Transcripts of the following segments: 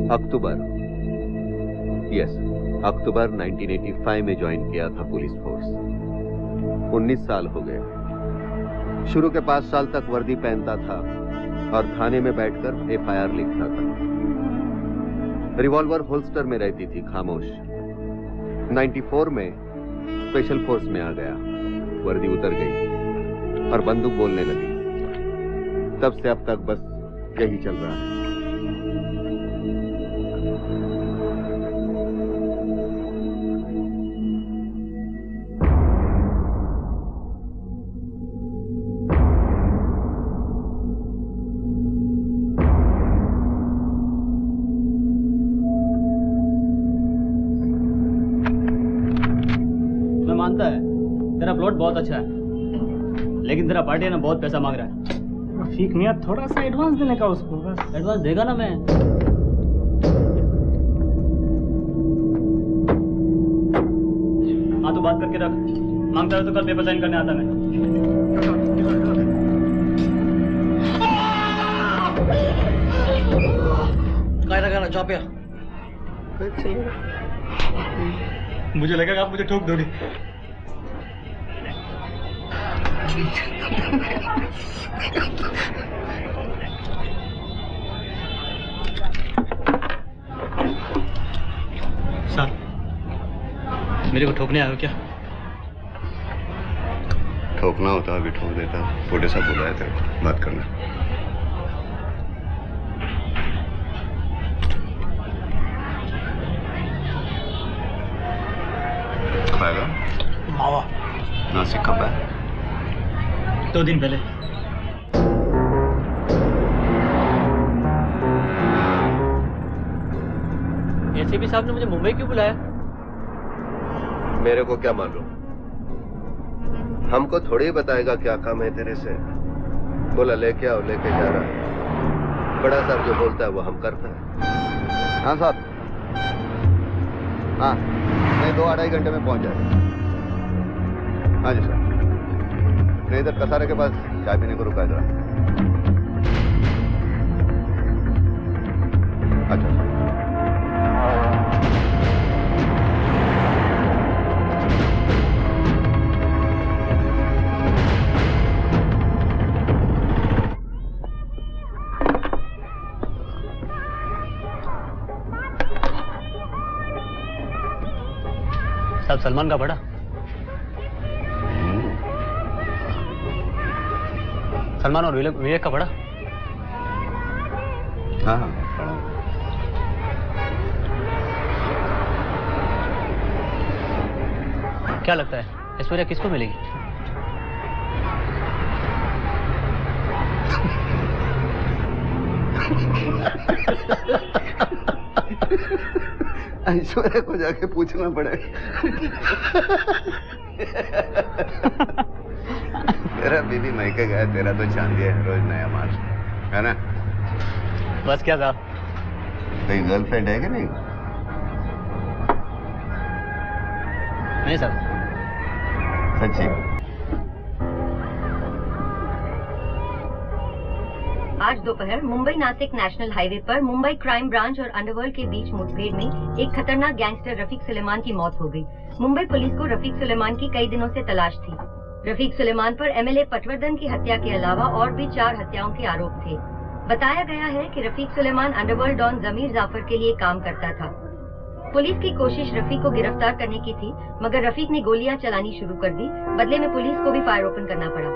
अक्टूबर 1985 में ज्वाइन किया था पुलिस फोर्स। 19 साल हो गए। शुरू के 5 साल तक वर्दी पहनता था और थाने में बैठकर FIR लिखता था। रिवॉल्वर होल्स्टर में रहती थी, खामोश। 94 में स्पेशल फोर्स में आ गया, वर्दी उतर गई और बंदूक बोलने लगी। तब से अब तक बस यही चल रहा है। मैं मानता है तेरा प्लॉट बहुत अच्छा है, लेकिन तेरा पार्टी ना बहुत पैसा मांग रहा है। रफीक मियां थोड़ा सा एडवांस देने का उसको, बस। एडवांस देगा ना मैं। हाँ तो बात करके रख, मांगता है तो कल पेपर साइन करने आता मैं। क्या चौपिया, मुझे लगेगा आप मुझे ठोक दोगे। सर, मेरे को ठोकने आए हो क्या? ठोकना होता अभी ठोक देता। फोटे साहब बुलाया तेरे को, बात करना। खाएगा? मावा नासिक कब है? 2 दिन पहले। एसीपी साहब ने मुझे मुंबई क्यों बुलाया? मेरे को क्या मालूम, हमको थोड़ी ही बताएगा क्या काम है तेरे से। बोला लेके आओ, लेके जा रहा है। बड़ा साहब जो बोलता है वो हम करता है। हाँ साहब, हाँ नहीं 2-2.5 घंटे में पहुंच जाएगा। हाँ जी सर। नहीं इधर कसारे के पास चाय पीने को रुका है जरा। अच्छा साहब, सलमान का बड़ा। सलमान और विवेक का बड़ा। हाँ हाँ। क्या लगता है ऐश्वर्या किसको मिलेगी? ऐश्वर्या को जाके पूछना पड़ेगा। तेरा बीबी मैके गया, तेरा तो चांदी है, रोज नया माल है ना। बस क्या साहब? कोई गर्लफ्रेंड है कि नहीं? नहीं साहब। सच्ची? आज दोपहर मुंबई नासिक नेशनल हाईवे पर मुंबई क्राइम ब्रांच और अंडरवर्ल्ड के बीच मुठभेड़ में एक खतरनाक गैंगस्टर रफीक सुलेमान की मौत हो गई। मुंबई पुलिस को रफीक सुलेमान की कई दिनों से तलाश थी। रफीक सुलेमान पर MLA पटवर्धन की हत्या के अलावा और भी 4 हत्याओं के आरोप थे। बताया गया है कि रफीक सुलेमान अंडरवर्ल्ड डॉन जमीर जाफर के लिए काम करता था। पुलिस की कोशिश रफीक को गिरफ्तार करने की थी, मगर रफीक ने गोलियां चलानी शुरू कर दी। बदले में पुलिस को भी फायर ओपन करना पड़ा।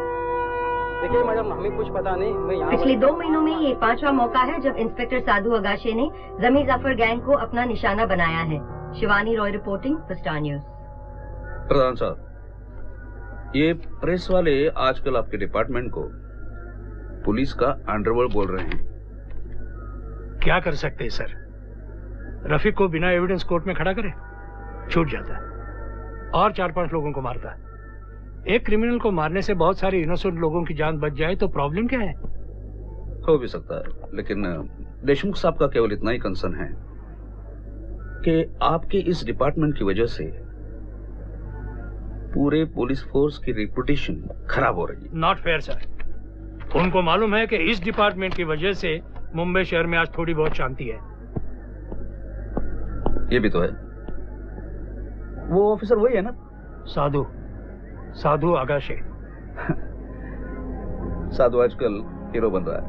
देखिए मैडम, हमें कुछ पता नहीं। मैं यहाँ पिछले 2 महीनों में ये 5वां मौका है जब इंस्पेक्टर साधु अगाशे ने जमीर जाफर गैंग को अपना निशाना बनाया है। Shivani Roy reporting, Star News. प्रधान साहब, ये प्रेस वाले आजकल आपके डिपार्टमेंट को पुलिस का अंडरवर्ल्ड बोल रहे हैं। क्या कर सकते हैं सर? रफीक को बिना एविडेंस कोर्ट में खड़ा करे, छूट जाता है और 4-5 लोगों को मारता है। एक क्रिमिनल को मारने से बहुत सारे इनोसेंट लोगों की जान बच जाए तो प्रॉब्लम क्या है? हो भी सकता है, लेकिन देशमुख साहब का केवल इतना ही कंसर्न है कि आपके इस डिपार्टमेंट की वजह से पूरे पुलिस फोर्स की रेपुटेशन खराब हो रही है। Not fair sir. उनको मालूम है कि इस डिपार्टमेंट की वजह से मुंबई शहर में आज थोड़ी बहुत शांति है। ये भी तो है। वो ऑफिसर वही है ना? साधु आगाशे। साधु आजकल हीरो बन रहा है।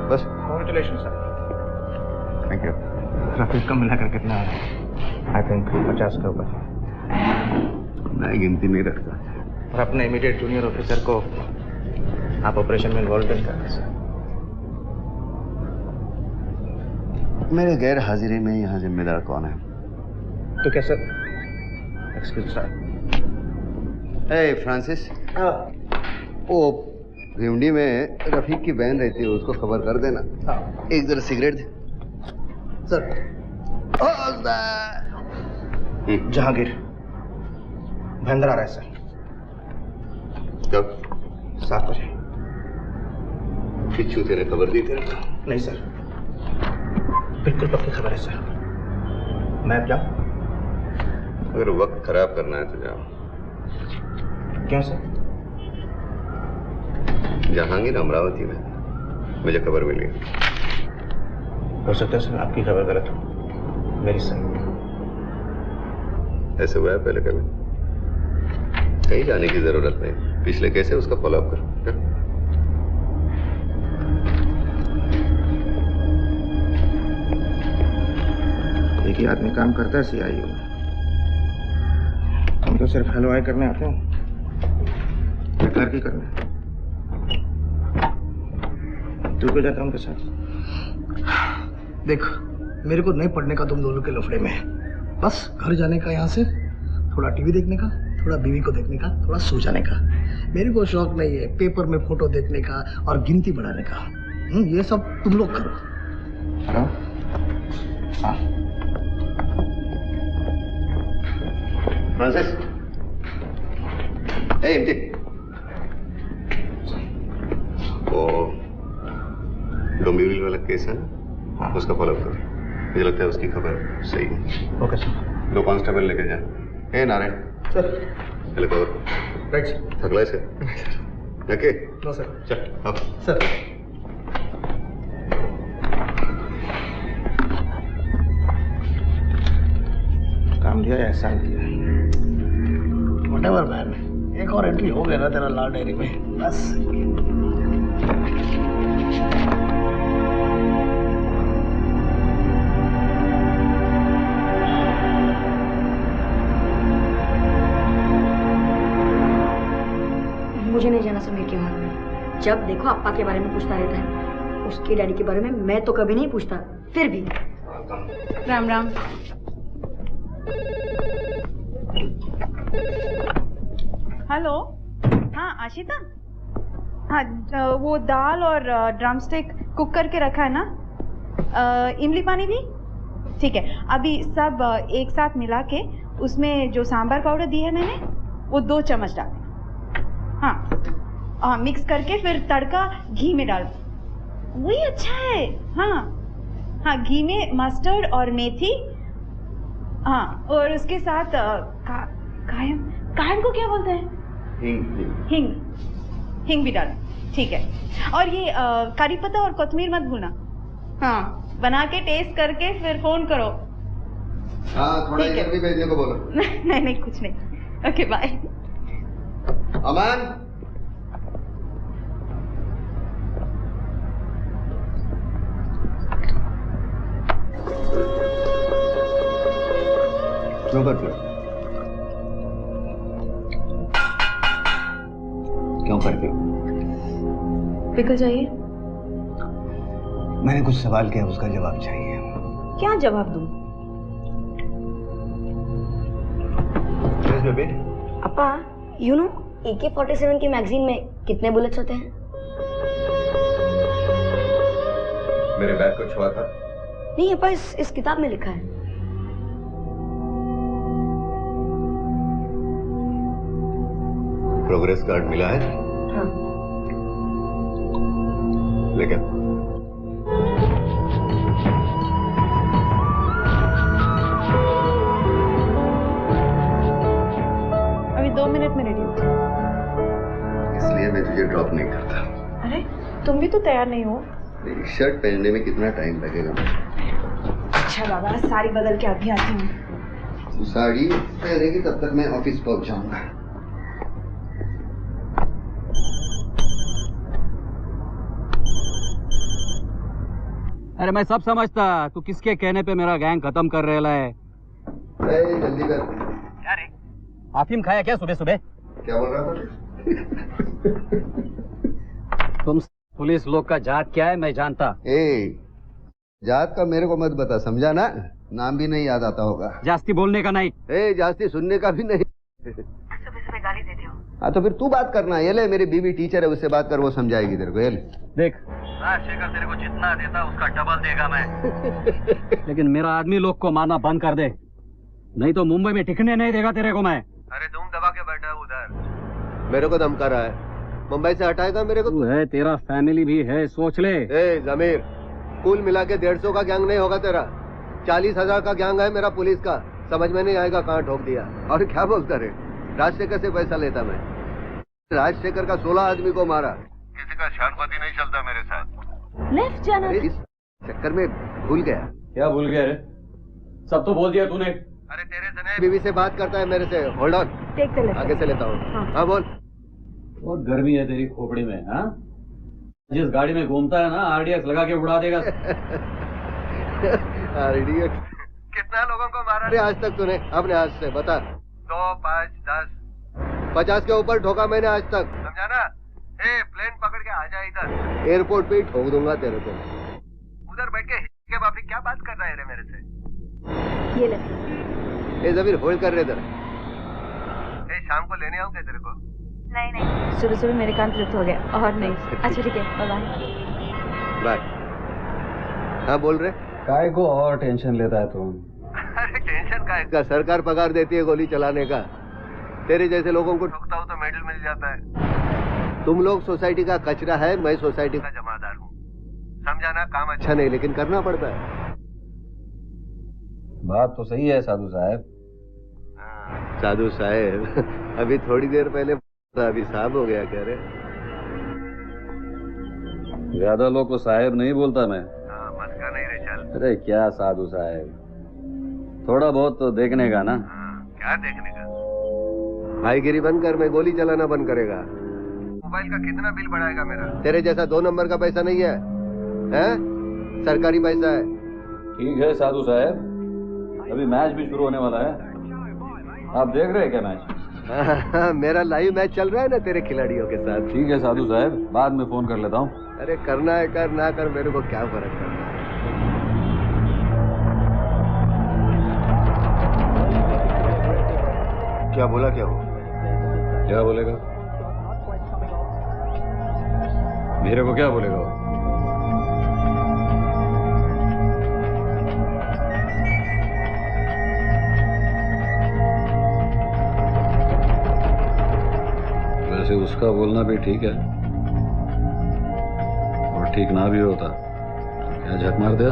बस Congratulations, sir. Thank you. Rafiq का मिलाकर कितना है? आई थिंक 50 के ऊपर। मैं गिनती नहीं रखता। और अपने इमीडिएट जूनियर ऑफिसर को आप ऑपरेशन में इन्वॉल्व नहीं कर रहे सर। मेरे गैर हाजिरी में यहाँ जिम्मेदार कौन है? तो क्या सर? Excuse sir. ए फ्रांसिस, वो भिवंडी में रफीक की बहन रहती है, उसको खबर कर देना। एक जरा सिगरेट दे सर। जहांगीर महेंद्र आ रहा है सर। कब? 7 बजे। पिछू तेरे खबर दी तेरे को? नहीं सर, बिल्कुल पक्की खबर है सर। मैं अब जाऊं? अगर वक्त खराब करना है तो जाओ। क्यों सर? जहांगीर अमरावती में मुझे खबर मिली। हो सकता है सर आपकी खबर गलत हो, मेरी सही। ऐसे हुआ है पहले कभी? कहीं जाने की जरूरत नहीं, पिछले केस है उसका फॉलोअप कर। एक ही आदमी काम करता है सीआईयू में। हम तो सिर्फ हेलो हाय करने आते हैं, बेकार की करने। तू क्यों जाता है उनके साथ? देख, मेरे को नहीं पढ़ने का तुम दोनों के लफड़े में। बस घर जाने का, यहाँ से थोड़ा टीवी देखने का, थोड़ा बीवी को देखने का, थोड़ा सो जाने का। मेरे को शौक नहीं है पेपर में फोटो देखने का और गिनती बढ़ाने का। ये सब तुम लोग करो। हेलो? हाँ फ्रांसिस, इमती, वो डोंबिवली वाला केस है ना, हाँ। उसका फॉलोअप करो। मुझे लगता है उसकी खबर सही है। Okay sir. 2 कांस्टेबल लेके जा। ए नारायण सर। चले कवर। Right sir. थकला से ओके? No sir. चल अब सर। काम दिया या एहसान दिया? व्हाटएवर मैन, एक और एंट्री हो गया ना तेरा लॉ डायरी में, बस। मुझे नहीं जाना समीर के बारे में। जब देखो अप्पा के बारे में पूछता रहता है, उसके डैडी के बारे में मैं तो कभी नहीं पूछता, फिर भी। राम राम। हेलो, हाँ आशिता। हाँ, वो दाल और ड्रम स्टिक कुक करके रखा है ना? इमली पानी भी ठीक है। अभी सब एक साथ मिला के उसमें जो सांभर पाउडर दी है मैंने, वो 2 चम्मच डाल दें। हाँ, मिक्स करके फिर तड़का घी में डाल दो। वही अच्छा है। हाँ हाँ, घी में मस्टर्ड और मेथी। हाँ, और उसके साथ कायम कायम को क्या बोलते हैं? हिंग। हिंग भी डाल, ठीक है। और ये करी पत्ता और कोतमीर मत भूलना। हाँ, बना के टेस्ट करके फिर फोन करो। हाँ, थोड़ा इधर भी भेजने को बोलो। नहीं नहीं, कुछ नहीं। Okay bye. अमान, क्यों करते हो? क्यों करते हो? पिकल चाहिए? मैंने कुछ सवाल किया, उसका जवाब चाहिए। क्या जवाब दूं? अप्पा, यू नो AK-47 की मैगजीन में कितने बुलेट्स होते हैं? मेरे बैग को छुआ था? नहीं अप्पा, इस किताब में लिखा है। प्रोग्रेस कार्ड मिला है? हाँ। लेकिन अभी 2 मिनट में रेडी हो। इसलिए मैं तुझे ड्रॉप नहीं करता। अरे तुम भी तो तैयार नहीं हो। मेरी शर्ट पहनने में कितना टाइम लगेगा? अच्छा बाबा, साड़ी बदल के अभी आती हूँ। तू साड़ी पहनेगी तब तक मैं ऑफिस पहुंच जाऊंगा। अरे मैं सब समझता, तू किसके कहने पे मेरा गैंग खत्म कर रहा है। जल्दी कर। क्या रे, अफीम खाया क्या सुबह सुबह? क्या बोल रहा था? तुम पुलिस लोग का जात क्या है मैं जानता। जात का मेरे को मत बता, समझा ना? नाम भी नहीं याद आता होगा। जास्ती बोलने का नहीं। जास्ती सुनने का भी नहीं। सुबह सुबह गाली देते हो। हाँ तो फिर तू बात करना। ये ले, मेरी बीवी टीचर है, उससे बात कर, वो समझाएगी तेरे को। ये ले देख, राजशेखर तेरे को जितना देता उसका डबल देगा मैं। लेकिन मेरा आदमी लोग को मारना बंद कर दे, नहीं तो मुंबई में टिकने नहीं देगा तेरे को मैं। अरे तुम दबा के बैठा है उधर। मेरे को धमका रहा है, मुंबई से हटाएगा मेरे को? तू है, तेरा फैमिली भी है, सोच ले। जमीर, कुल मिला के 150 का गैंग नहीं होगा तेरा, 40,000 का गैंग है मेरा पुलिस का। समझ में नहीं आएगा कहाँ ठोक दिया। और क्या बोलता रे, राजशेखर से पैसा लेता मैं? राजशेखर का 16 आदमी को मारा। किसी का शानपति नहीं चलता मेरे साथ। लेफ्ट जाना। इस चक्कर में भूल गया। क्या भूल गया रे? सब तो बोल दिया तूने। अरे तेरे से नहीं। बीवी से बात करता है मेरे से। होल्ड ऑन, आगे से लेता हूँ। हाँ बोल। बहुत गर्मी है तेरी खोपड़ी में। हाँ, जिस गाड़ी में घूमता है ना, RDX लगा के उड़ा देगा। RDX कितना लोगों को मारा? अरे आज तक तूने अपने हाथ से बता। 2, 5, 10, 50 के ऊपर ठोका मैंने आज तक, समझा ना? प्लेन पकड़ के आ जा इधर। एयरपोर्ट पे ही ठोक दूंगा तेरे को। उधर बैठ के बापी क्या बात कर रहा है रे मेरे से? ये ले। जमीर होल्ड कर रहे इधर। शाम को लेने आऊँ क्या तेरे को? नहीं, सुबह सुबह मेरे कान तृप्त हो गया। और नहीं। अच्छा ठीक है, बाय बाय। हाँ बोल रहे। काय को और टेंशन लेता है तुम? अरे टेंशन का सरकार पगार देती है गोली चलाने का। तेरे जैसे लोगों को ठोकता हूँ तो मेडल मिल जाता है। तुम लोग सोसाइटी का कचरा है, मैं सोसाइटी का जमादार हूँ। समझा ना? काम अच्छा नहीं, लेकिन करना पड़ता है। बात तो सही है साधु साहब। साधु साहब अभी थोड़ी देर पहले अभी साहब हो गया कह रहे। ज्यादा लोग को साहब नहीं बोलता मैं। मस्का नहीं रे चल। अरे क्या साधु साहब, थोड़ा बहुत तो देखने का ना। क्या देखने का? भाईगिरी बंद कर, मैं गोली चलाना बंद करेगा। मोबाइल का कितना बिल बढ़ाएगा मेरा? तेरे जैसा 2 नंबर का पैसा नहीं है, हैं? सरकारी पैसा है। ठीक है साधु साहब, अभी मैच भी शुरू होने वाला है। आप देख रहे हैं क्या मैच? मेरा लाइव मैच चल रहा है ना तेरे खिलाड़ियों के साथ। ठीक है साधु साहब, बाद में फोन कर लेता हूँ। अरे करना है कर, ना कर, मेरे को क्या फर्क पड़ता है। क्या बोला? क्या हो? क्या बोलेगा? मेरे को क्या बोलेगा? वैसे उसका बोलना भी ठीक है, और ठीक ना भी होता क्या झक मार दिया?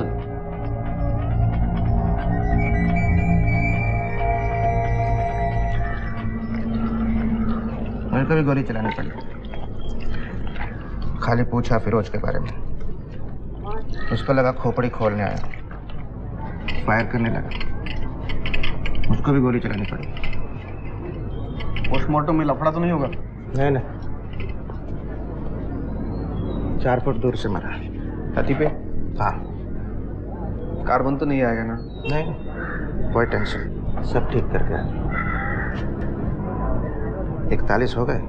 मेरे को भी गोली चलानी पड़ी। खाली पूछा फिरोज के बारे में, उसको लगा खोपड़ी खोलने आया, फायर करने लगा, उसको भी गोली चलानी पड़ी। पोस्टमार्टम में लफड़ा तो नहीं होगा? नहीं, 4 फुट दूर से मरा। छाती पे? हाँ। कार्बन तो नहीं आएगा ना? नहीं, कोई टेंशन, सब ठीक कर गया। 41 हो गए।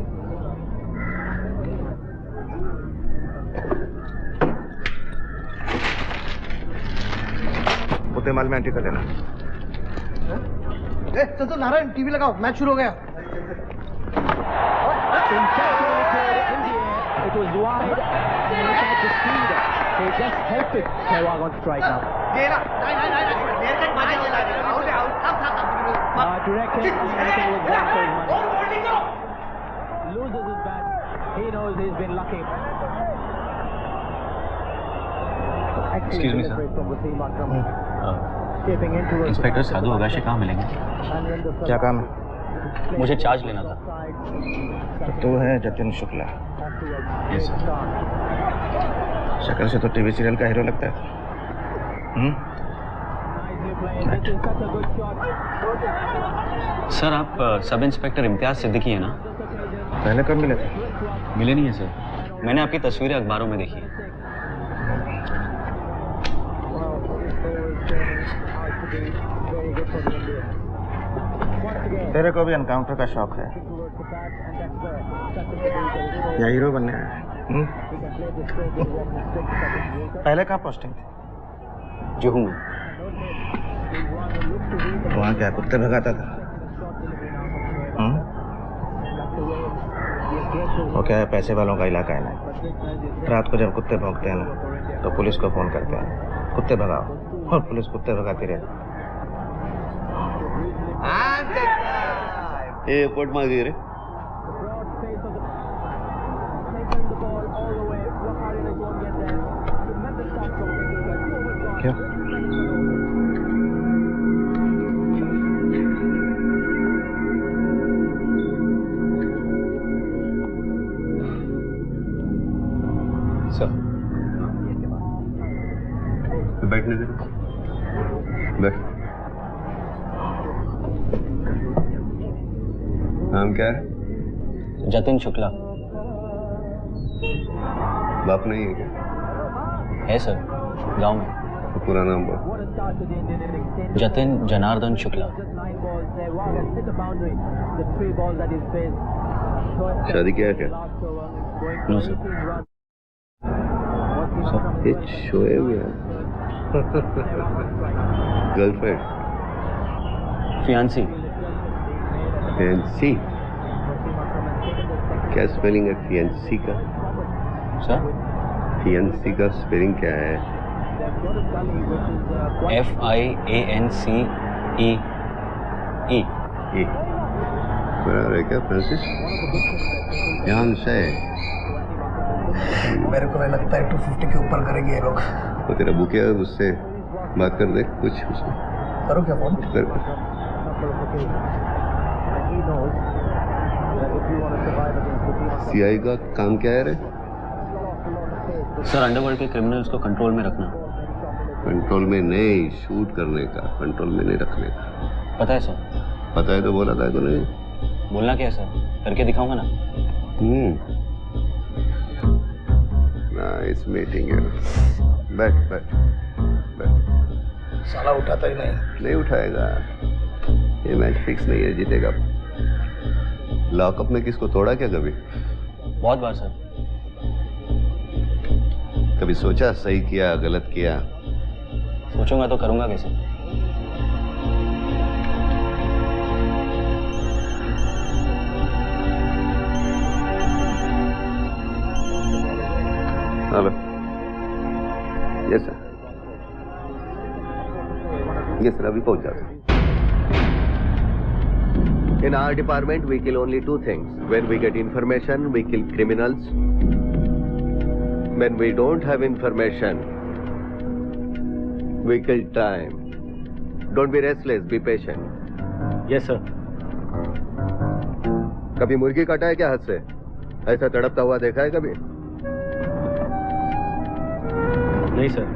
उतने माल में एंट्री कर लेना। चल नारायण, टीवी लगाओ, मैच शुरू हो गया। It was wide and without the speed. They just helped it. Sehwag on strike now. Director was going for his money. Loses his bat. He knows he's been lucky. Excuse me sir, inspector Sadhu Agashe कहाँ मिलेंगे? क्या काम है? मुझे charge लेना था। तो तू है जतिन शुक्ला? Yes sir. शक्ल से तो टीवी सीरियल का हीरो लगता है। सर आप सब इंस्पेक्टर इम्तियाज सिद्दीकी है ना? पहले कब मिले थे? मिले नहीं है सर, मैंने आपकी तस्वीरें अखबारों में देखी है। तेरे को भी एनकाउंटर का शौक है या हीरो बनने आया है? पहले कहाँ पोस्टिंग थी? जुहू में। वहाँ क्या कुत्ते भगाता था? वो क्या है, पैसे वालों का इलाका है ना। रात को जब कुत्ते भौंकते हैं ना तो पुलिस को फोन करते हैं, कुत्ते भगाओ, और पुलिस कुत्ते भगाती रहती। एयरपोर्ट में गए रे। क्या? सर बैठने दे। बैठ। नाम क्या है? जतिन शुक्ला। बाप नहीं है क्या? है सर, गांव में। तो पूरा नाम बोल। जतिन जनार्दन शुक्ला। शादी किया है क्या? No sir. शोएब यार। गर्लफ्रेंड? फियांसी। फियांसी? क्या स्पेलिंग है फियांसी का? सर? फियांसी का स्पेलिंग क्या है? FIANCE। बराबर है क्या फ्रांसिस? ध्यान से। मेरे को नहीं लगता है 250 के ऊपर करेंगे ये लोग। तो तेरा बुकिया है, उससे बात कर दे कुछ उसमें। करो क्या फोन? कर। CI का काम क्या है रे? सर अंडरवर्ल्ड के क्रिमिनल्स को कंट्रोल में रखना। कंट्रोल में नहीं, शूट करने का, कंट्रोल में नहीं रखने का। पता है सर। पता है तो बोला था तो नहीं। बोलना क्या है सर, करके दिखाऊंगा ना। नाइस मीटिंग है। बैठ बैठ बैठ। साला उठाता ही नहीं उठाएगा। ये मैच फिक्स नहीं है, जीतेगा। लॉकअप में किसको तोड़ा क्या कभी? बहुत बार सर। कभी सोचा सही किया गलत किया? सोचूंगा तो करूंगा कैसे? Hello. Yes sir. Yes sir, अभी पहुंच जाता हूं। In our department, we kill only two things. When we get information, we kill criminals. When we don't have information, we kill time. Don't be restless, be patient. Yes, sir. कभी मुर्गी काटा है क्या हाथ से? ऐसा तड़पता हुआ देखा है कभी? नहीं सर।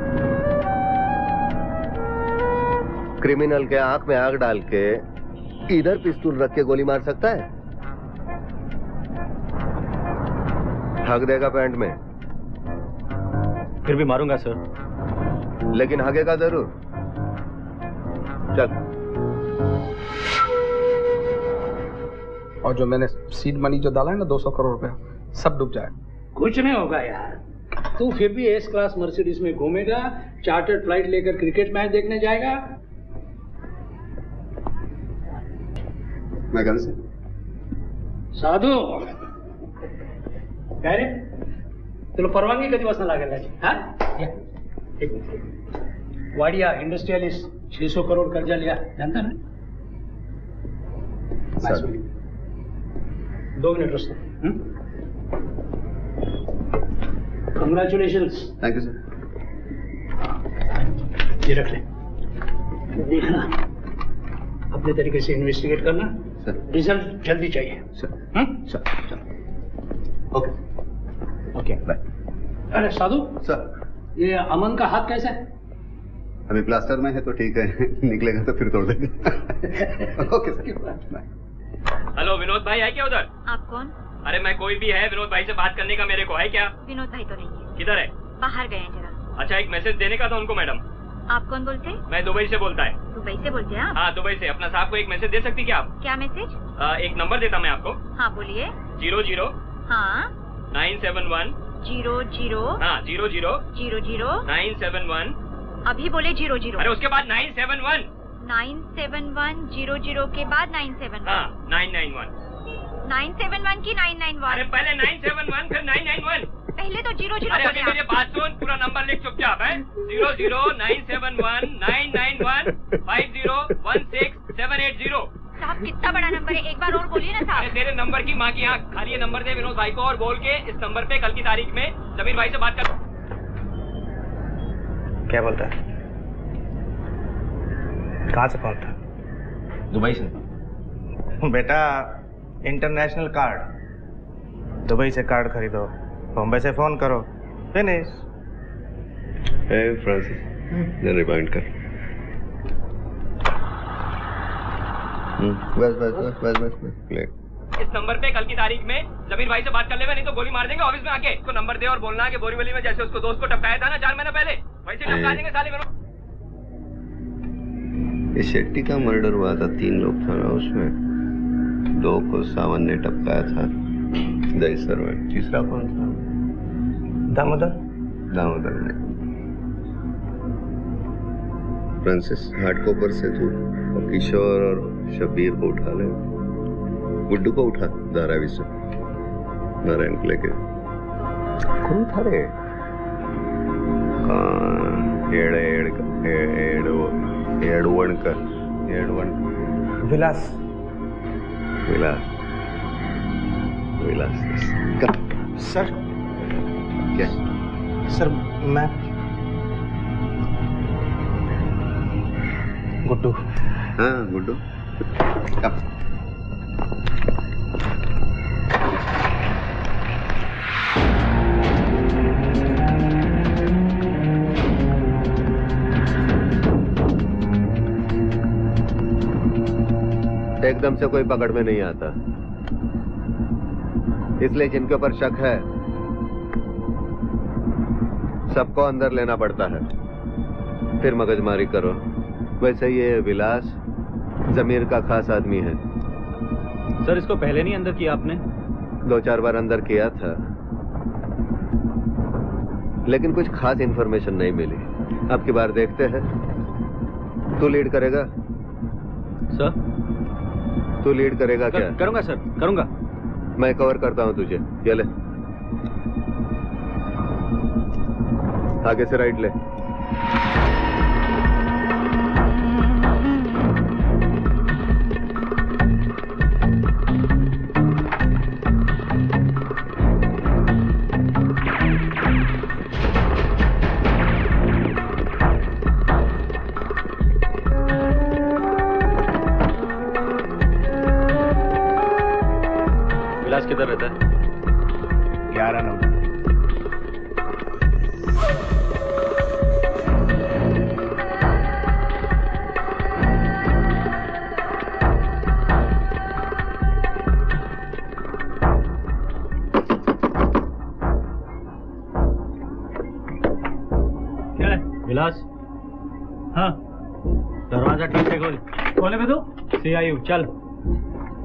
क्रिमिनल के आंख में आग डाल के इधर पिस्तौल रख के गोली मार सकता है? हक देगा पैंट में। फिर भी मारूंगा सर। लेकिन हगेगा जरूर। चल। और जो मैंने सीड मनी जो डाला है ना 200 करोड़ रुपया, सब डूब जाए। कुछ नहीं होगा यार। तू फिर भी एस क्लास मर्सिडीज में घूमेगा, चार्टर्ड फ्लाइट लेकर क्रिकेट मैच देखने जाएगा। मैं घर से साधू काय रे, तुला परवानगी कधीपासून लागेल त्याची? हा? एक मिनिट. वाडिया इंडस्ट्रियलिस्ट 600 करोड़ कर्जा लिया, जानता ना? 2 मिनट रस्तो. कंग्रॅच्युलेशन्स. Thank you sir. ये रख ले। देखना, अपने तरीके से इन्वेस्टिगेट करना। रिजल्ट जल्दी चाहिए। सर। Okay okay bye. अरे साधु सर, ये अमन का हाथ कैसा है? अभी प्लास्टर में है तो ठीक है, निकलेगा तो फिर तोड़ देगा। Okay sir bye. Hello Vinod भाई है क्या उधर? आप कौन? अरे मैं कोई भी है, विनोद भाई से बात करने का मेरे को है क्या? विनोद भाई तो नहीं है। किधर है? बाहर गए हैं जरा। अच्छा एक मैसेज देने का था उनको मैडम। आप कौन बोलते हैं? मैं दुबई से बोलता है। दुबई से बोलते हैं आप? हाँ दुबई से। अपना साहब को एक मैसेज दे सकती क्या आप? क्या मैसेज? एक नंबर देता मैं आपको। हाँ बोलिए। 00 हाँ 971 00 हाँ 00 00 971। अभी बोले 00। अरे उसके बाद 971 971 00 के बाद 971। हाँ 991 971 की 991। अरे पहले 971 फिर 991। पहले तो 00। अरे अभी मेरी बात सुन, पूरा नंबर लिख चुपचाप है। 00 971 991 5016780। साहब कितना बड़ा नंबर है, एक बार और बोलिए ना साहब। अरे तेरे नंबर की माँ की आँख, खाली ये नंबर दे विनोद भाई को और बोल के इस नंबर पे कल की तारीख में जमीर भाई से बात कर। क्या बोलता है? कहाँ से कॉल था? दुबई से। बेटा इंटरनेशनल कार्ड, दुबई से कार्ड खरीदो, बॉम्बे से फोन करो, फिनिश। हे फ्रांसिस, ये रिमाइंड कर। बस प्ले। इस नंबर पे कल की तारीख में जमीर भाई से बात कर लेगा, नहीं तो गोली मार देंगे ऑफिस में आके। उसको नंबर दे और बोलना है कि बोरीवली में जैसे उसको दोस्त को टपकाया था ना 4 महीने पहले, वैसे टपका देंगे साले में। ये शेट्टी का मर्डर हुआ था, 3 लोग था ना उसमें, 2 को सावन ने टपकाया था, दहीसर में। तीसरा कौन था? दामोदर ने। फ्रांसिस, हार्डकॉपर से तू और किशोर और शबीर को उठा ले, गुड्डू को उठा धारावी से, नारायण को लेके। कौन था रे? विलास। सर क्या? सर मैं गुड्डू। हाँ गुड्डू, कब? एकदम से कोई पकड़ में नहीं आता, इसलिए जिनके ऊपर शक है सबको अंदर लेना पड़ता है, फिर मगजमारी करो। वैसे ये विलास जमीर का खास आदमी है। सर इसको पहले नहीं अंदर किया आपने? 2-4 बार अंदर किया था, लेकिन कुछ खास इंफॉर्मेशन नहीं मिली। अब की बार देखते हैं। तू लीड करेगा? सर तू लीड करेगा क्या? करूंगा सर, करूंगा। मैं कवर करता हूं तुझे। ये ले, आगे से राइट ले। विलास किधर रहता है? 11 नंबर। विलास। हाँ दरवाजा ठीक से खोल। कौन है तू? CIU चल।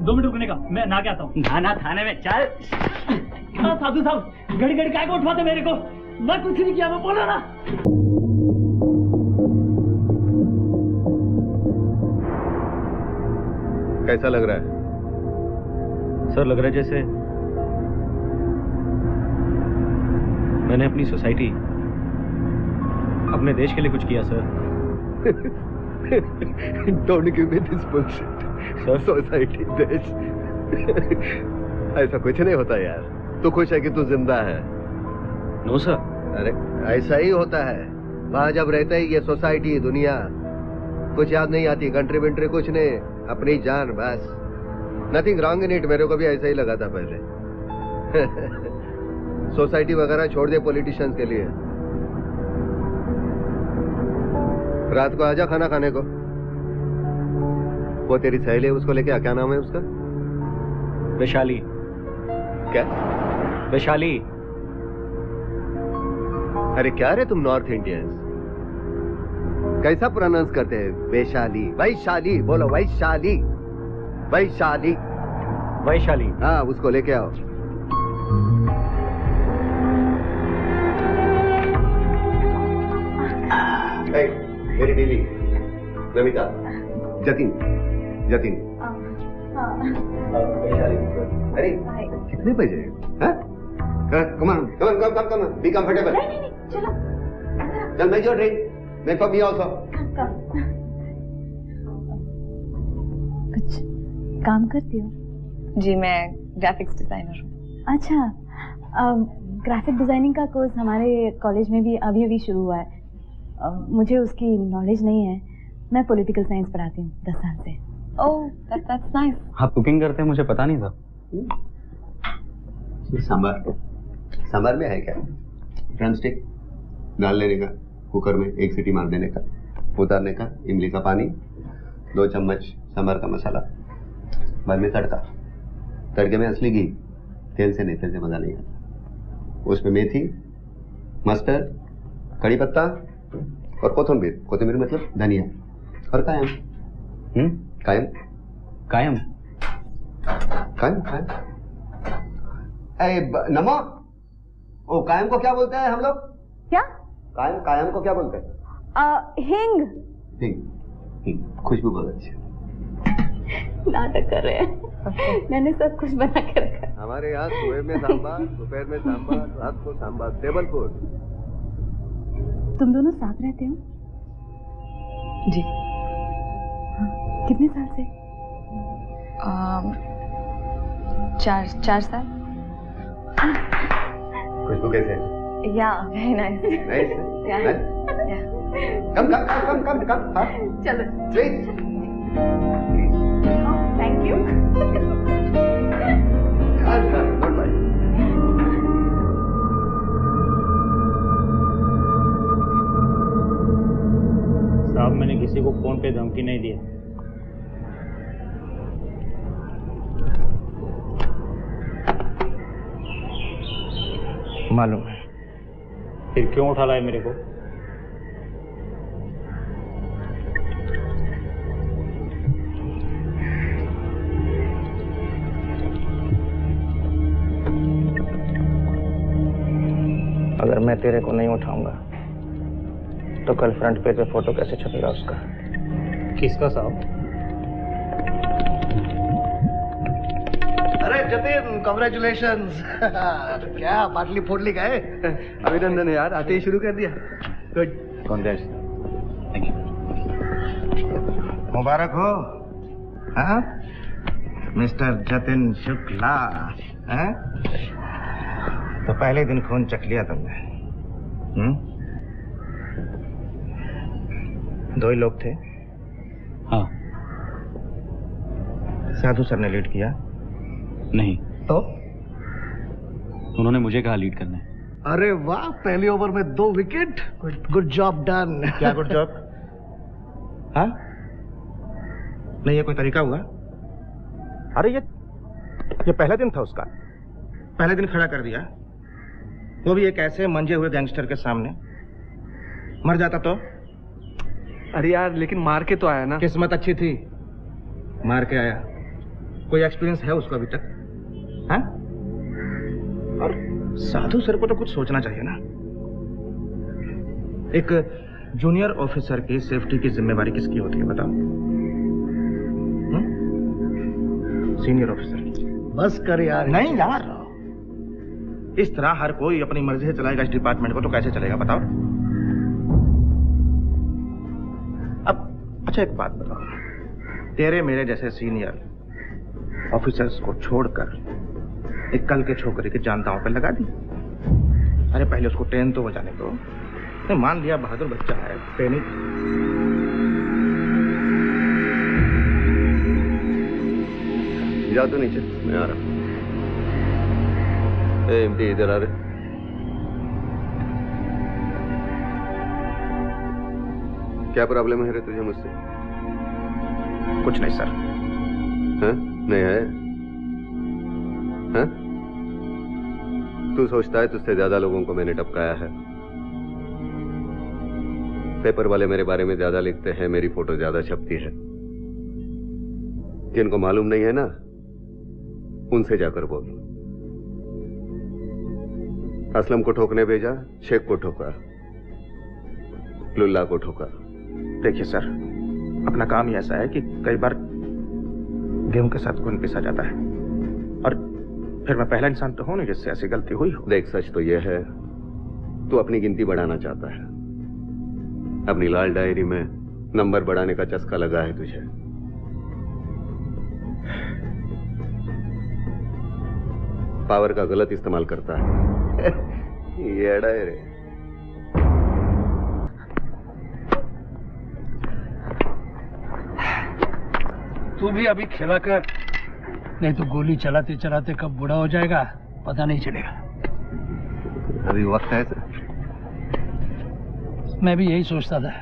2 मिनट रुकने का, मैं नहा के आता हूँ। नहाना थाने में चल। हाँ साधु साहब, घड़ी घड़ी काय को उठवाते मेरे को? मैं कुछ नहीं किया, मैं बोला ना। कैसा लग रहा है? सर लग रहा है जैसे मैंने अपनी सोसाइटी, अपने देश के लिए कुछ किया sir. Don't give me this bullshit. Society, देश, ऐसा कुछ नहीं होता यार। तू खुश है कि तू जिंदा है? No sir. अरे ऐसा ही होता है। वहां जब रहते ही ये सोसाइटी दुनिया कुछ याद नहीं आती, कंट्री विंट्री कुछ नहीं, अपनी जान बस। नथिंग रॉन्ग इन इट, मेरे को भी ऐसा ही लगा था पहले। सोसाइटी वगैरह छोड़ दे पॉलिटिशियंस के लिए। रात को आजा खाना खाने को। वो तेरी सहेली है, उसको लेके, क्या नाम है उसका? वैशाली। क्या? वैशाली। अरे क्या रे तुम नॉर्थ इंडियंस, कैसा प्रोनाउंस करते हैं? वैशाली, वैशाली बोलो, वैशाली, वैशाली, वैशाली। हाँ, उसको लेके आओ। मेरी बीवी नमिता, जतिन, जतिन। अरे कितने बजे? Come on, be comfortable. चलो। चल make your drink, make for me also. कुछ काम करती हो? जी, मैं ग्राफिक्स डिजाइनर हूँ। अच्छा, ग्राफिक डिजाइनिंग का कोर्स हमारे कॉलेज में भी अभी शुरू हुआ है। मुझे उसकी नॉलेज नहीं है। मैं पॉलिटिकल साइंस पढ़ाती हूँ 10 साल से। ओह, that's nice। आप कुकिंग करते हैं, मुझे पता नहीं था। सांबार में है क्या? ड्रम स्टिक डाल लेने का, कुकर में 1 सीटी मार देने का, उतारने का, इमली का पानी, 2 चम्मच सांबार का मसाला, बाद में तड़का। तड़के में असली घी, तेल से नहीं, तेल से मजा नहीं आता। उसमें मेथी, मस्टर्ड, कड़ी पत्ता और कोथिंबीर। कोथिंबीर मतलब धनिया और कायम। कायम कायम कायम कायम। नमो, ओ कायम को क्या बोलते हैं हम लोग? क्या? कायम, कायम को क्या बोलते हैं? हिंग। हिंग, हिंग, खुशबू बहुत अच्छी। नाटक कर रहे हैं। मैंने सब कुछ बना के रखा। हमारे यहाँ सुबह में सांबार, दोपहर में सांबार, रात को सांबार, टेबल फूड। तुम दोनों साथ रहते हो? जी। हाँ, कितने साल से? 4 साल। खुशबू कैसे? या, वेरी नाइस। कम। चलो। Please. Thank you. Good bye. साहब, मैंने किसी को फोन पे धमकी नहीं दिया। मालूम है। फिर क्यों उठा लाए मेरे को? अगर मैं तेरे को नहीं उठाऊंगा तो कल फ्रंट पेज पे फोटो कैसे छपेगा उसका? किसका साहब? अरे जतिन, कॉन्ग्रेचुलेशंस। क्या बाटली फोड़ली गए? अभिनंदन यार, आते ही शुरू कर दिया। गुड, कांग्रेस। Thank you. मुबारक हो। हाँ, मिस्टर जतिन शुक्ला। हाँ? तो पहले दिन खून चख लिया तुमने। 2 ही लोग थे? हाँ। साधु सर ने लीड किया? नहीं। तो उन्होंने मुझे कहा लीड करना है। अरे वाह, पहली ओवर में 2 विकेट। Good job done. क्या गुड जॉब? हाँ, नहीं ये कोई तरीका हुआ? अरे ये पहला दिन था उसका। पहले दिन खड़ा कर दिया, वो भी एक ऐसे मंजे हुए गैंगस्टर के सामने। मर जाता तो? अरे यार, लेकिन मार के तो आया ना। किस्मत अच्छी थी, मार के आया। कोई एक्सपीरियंस है उसको अभी तक? हाँ? और साधु सर को तो कुछ सोचना चाहिए ना। एक जूनियर ऑफिसर की सेफ्टी की जिम्मेवारी किसकी होती है बताओ? सीनियर ऑफिसर की। बस कर यार। नहीं यार, इस तरह हर कोई अपनी मर्जी से चलाएगा इस डिपार्टमेंट को तो कैसे चलेगा बताओ? अब अच्छा एक बात बताओ, तेरे मेरे जैसे सीनियर ऑफिसर्स को छोड़कर एक कल के छोकरे की जान दांव पे लगा दी। अरे पहले उसको ट्रेन तो बजाने दो, नहीं, मान लिया बहादुर बच्चा है, ट्रेनिंग। जा तो नीचे, मैं आ रहा हूँ। इम्ति इधर आ रहे। क्या प्रॉब्लम है रे तुझे मुझसे? कुछ नहीं सर। हाँ? नहीं है? हाँ? तू सोचता है तुझसे ज्यादा लोगों को मैंने टपकाया है। पेपर वाले मेरे बारे में ज्यादा लिखते हैं, मेरी फोटो ज्यादा छपती है। जिनको मालूम नहीं है ना, उनसे जाकर बोल। असलम को ठोकने भेजा, शेख को ठोका, लुल्ला को ठोका। देखिए सर, अपना काम ही ऐसा है कि कई बार गेहूं के साथ खून पिसा जाता है, और फिर मैं पहला इंसान तो हूं नहीं जिससे ऐसी गलती हुई हो। देख, सच तो यह है, तू अपनी गिनती बढ़ाना चाहता है। अपनी लाल डायरी में नंबर बढ़ाने का चस्का लगा है तुझे। पावर का गलत इस्तेमाल करता है। ये डायरी तू भी अभी खेला कर, नहीं तो गोली चलाते चलाते कब बूढ़ा हो जाएगा पता नहीं चलेगा। अभी वक्त है सर। मैं भी यही सोचता था,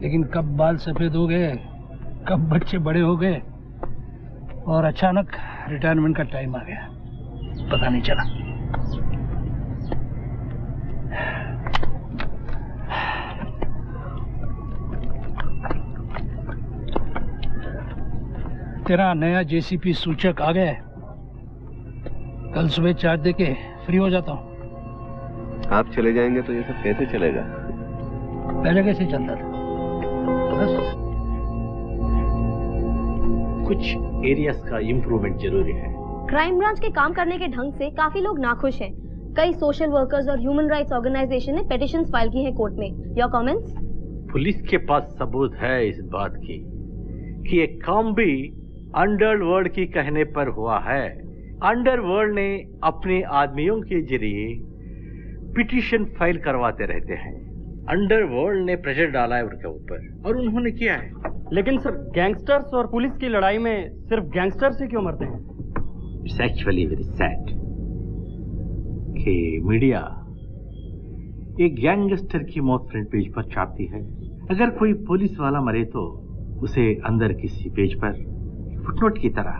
लेकिन कब बाल सफेद हो गए, कब बच्चे बड़े हो गए, और अचानक रिटायरमेंट का टाइम आ गया, पता नहीं चला। तेरा नया जेसीपी सूचक आ गया है। कल सुबह चार्ज देके फ्री हो जाता हूँ। आप चले जाएंगे तो ये सब कैसे चलेगा? पहले कैसे चलता था? बस कुछ एरियाज का इम्प्रूवमेंट जरूरी है। क्राइम ब्रांच के काम करने के ढंग से काफी लोग नाखुश हैं। कई सोशल वर्कर्स और ह्यूमन राइट्स ऑर्गेनाइजेशन ने पिटीशंस फाइल की हैं कोर्ट में। Your comments? पुलिस के पास सबूत है इस बात की कि एक काम भी अंडरवर्ल्ड की कहने पर हुआ है। अंडरवर्ल्ड ने अपने आदमियों के जरिए पिटीशन फाइल करवाते रहते हैं। अंडरवर्ल्ड ने प्रेशर डाला है उनके ऊपर, और उन्होंने किया है। लेकिन सर, गैंगस्टर्स और पुलिस की लड़ाई में सिर्फ गैंगस्टर्स ही क्यों मरते हैं? इट्स एक्चुअली वेरी सैड कि मीडिया एक गैंगस्टर की मौत फ्रंट पेज पर छापती है। अगर कोई पुलिस वाला मरे तो उसे अंदर किसी पेज पर फुटनोट की तरह।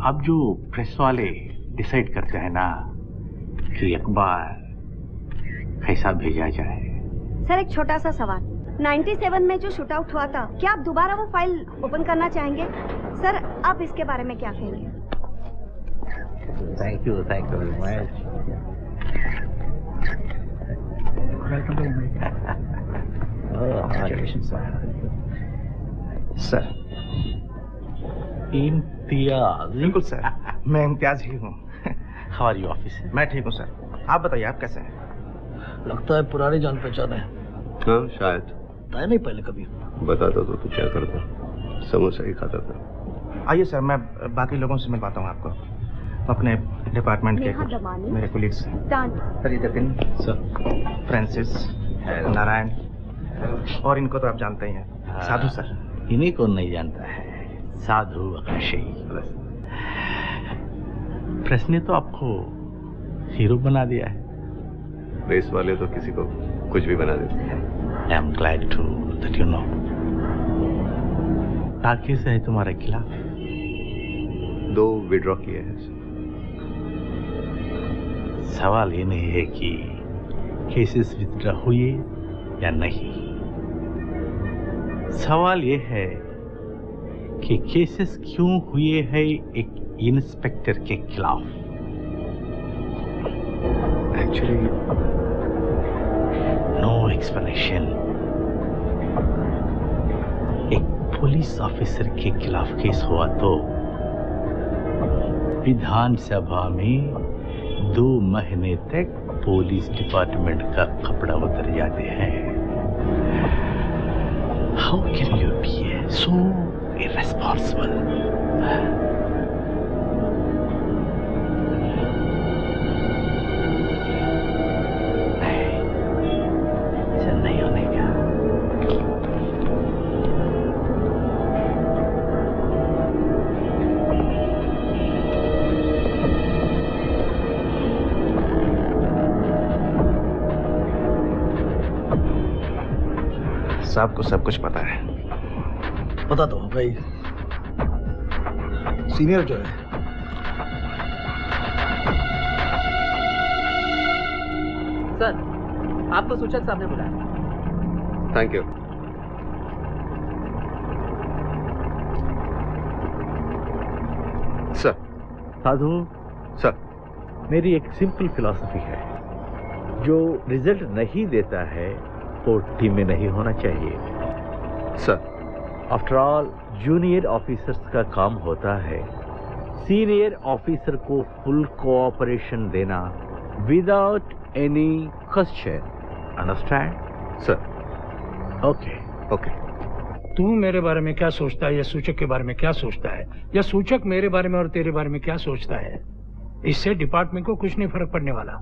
अब जो प्रेस वाले डिसाइड करते हैं ना कि अखबार कैसा भेजा जाए। सर, एक छोटा सा सवाल। 97 में जो शूट आउट हुआ था, क्या आप दोबारा वो फाइल ओपन करना चाहेंगे? सर, आप इसके बारे में क्या कहेंगे? Thank you very much. Sir, Imtiaz. बिल्कुल सर, मैं इम्तियाज ही हूँ। हमारी ऑफिस है। मैं ठीक हूँ सर, आप बताइए आप कैसे हैं? लगता है पुरानी जान पहचान है। हाँ, शायद। बताया नहीं पहले कभी। बताता तो तू क्या करता? समोसा ही खाता था। आइए सर, मैं बाकी लोगों से मिलवाता हूँ आपको, अपने डिपार्टमेंट के मेरे colleagues. Sir, Jatin sir, Francis, Narayan, और इनको तो आप जानते ही हैं। साधु सर। इन्हीं को नहीं जानता है, साधु आकाशी। प्रेस ने तो आपको हीरो बना दिया है। प्रेस वाले तो किसी को कुछ भी बना देते हैं। I am glad to that you know. Case है तुम्हारे खिलाफ? 2 विड्रॉ किए हैं। सवाल ये नहीं है कि केसेस विड्रॉ हुए या नहीं, सवाल ये है कि केसेस क्यों हुए हैं एक इंस्पेक्टर के खिलाफ। Actually no explanation. एक पुलिस ऑफिसर के खिलाफ केस हुआ तो विधानसभा में 2 महीने तक पुलिस डिपार्टमेंट का कपड़ा उतर जाते हैं। How can you be so irresponsible? साहब को सब कुछ पता है। पता तो होगा ही। सीनियर जो है सर, आपको सूचक साहब ने बुलाया। Thank you. Sir. Sadhu sir, मेरी एक सिंपल फिलॉसफी है, जो रिजल्ट नहीं देता है वो टीम में नहीं होना चाहिए। Sir. After all junior officers का काम होता है सीनियर ऑफिसर को फुल कोऑपरेशन देना without any question. Understand? Sir. Okay okay. तू मेरे बारे में क्या सोचता है या सूचक के बारे में क्या सोचता है, या सूचक मेरे बारे में और तेरे बारे में क्या सोचता है, इससे डिपार्टमेंट को कुछ नहीं फर्क पड़ने वाला।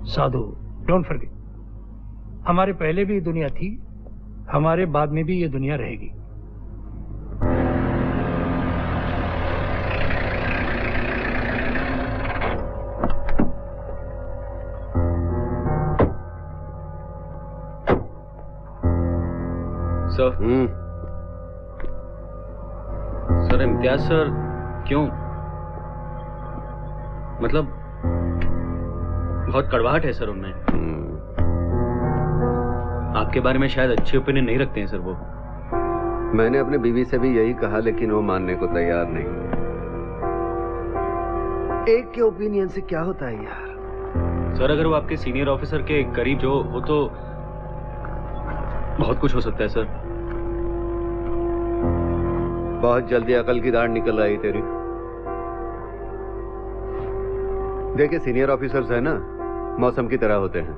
साधु, डोंट फॉरगेट, हमारे पहले भी ये दुनिया थी, हमारे बाद में भी ये दुनिया रहेगी। सर इम्तियाज सर क्यों, मतलब बहुत कड़वाहट है सर उनमें। आपके बारे में शायद अच्छी ओपिनियन नहीं रखते हैं सर वो। मैंने अपने बीवी से भी यही कहा, लेकिन वो मानने को तैयार नहीं। एक के ओपिनियन से क्या होता है यार। सर अगर वो आपके सीनियर ऑफिसर के करीब जो हो तो बहुत कुछ हो सकता है सर। बहुत जल्दी अकल की दाढ़ निकल आई तेरी। देखिए, सीनियर ऑफिसर्स है ना, मौसम की तरह होते हैं,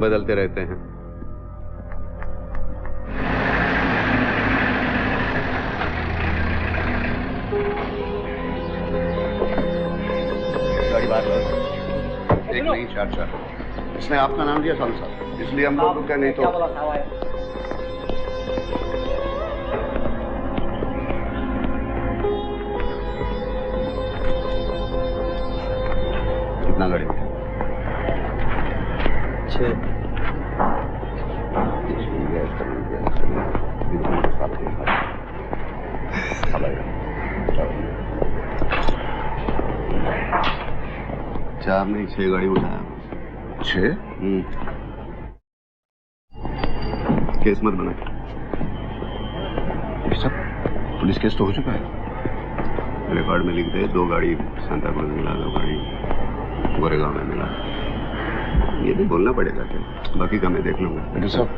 बदलते रहते हैं। गाड़ी बाहर लो। एक नहीं, चार। इसने आपका नाम लिया साहब साहब, इसलिए हम लोग रुके नहीं तो। कितना गाड़ी में? 6। चार नहीं, 6 गाड़ी उठाया। 6? केस मत बना। सब पुलिस केस तो हो चुका है। रिकॉर्ड में लिख दे, 2 गाड़ी सांता क्रूज मिला, 2 गाड़ी गोरेगांव में मिला। ये भी बोलना पड़ेगा क्या, बाकी का मैं देख लूंगा। साहब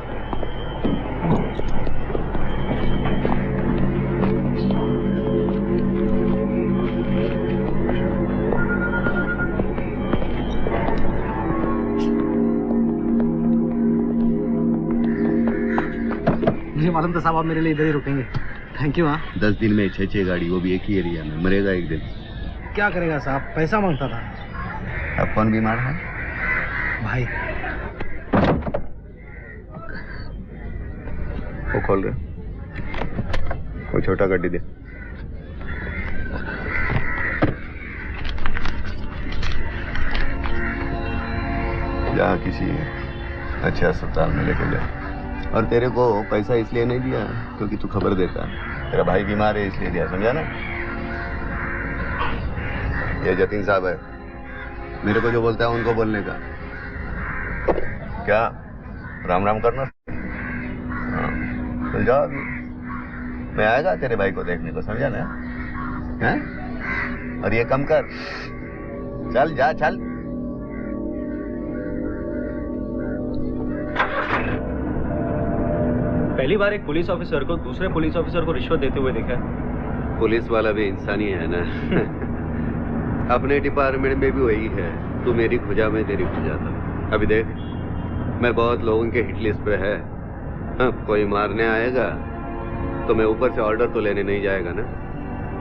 मुझे मालूम था साहब आप मेरे लिए इधर ही रुकेंगे। Thank you. हाँ, 10 दिन में 6 गाड़ी, वो भी एक ही एरिया में। मरेगा एक दिन। क्या करेगा साहब, पैसा मांगता था। अब कौन बीमार है? भाई। वो खोल रहे, वो छोटा गड्डी दे। जा किसी अच्छे अस्पताल में लेके जा। और तेरे को पैसा इसलिए नहीं दिया क्योंकि तू खबर देता, तेरा भाई बीमार है इसलिए दिया, समझा ना? ये जतीन साहब है, मेरे को जो बोलता है उनको बोलने का। क्या राम राम करना? तो जाओ अभी, मैं आएगा तेरे भाई को देखने को, समझा ना? हैं? और ये कम कर, चल जा चल। पहली बार एक पुलिस ऑफिसर को दूसरे पुलिस ऑफिसर को रिश्वत देते हुए देखा है। पुलिस वाला भी इंसान ही है ना। अपने डिपार्टमेंट में भी वही है, तू मेरी खुजा में तेरी खुजा था। अभी देख, मैं बहुत लोगों के हिट लिस्ट पे है। हाँ, कोई मारने आएगा तो मैं ऊपर से ऑर्डर तो लेने नहीं जाएगा ना,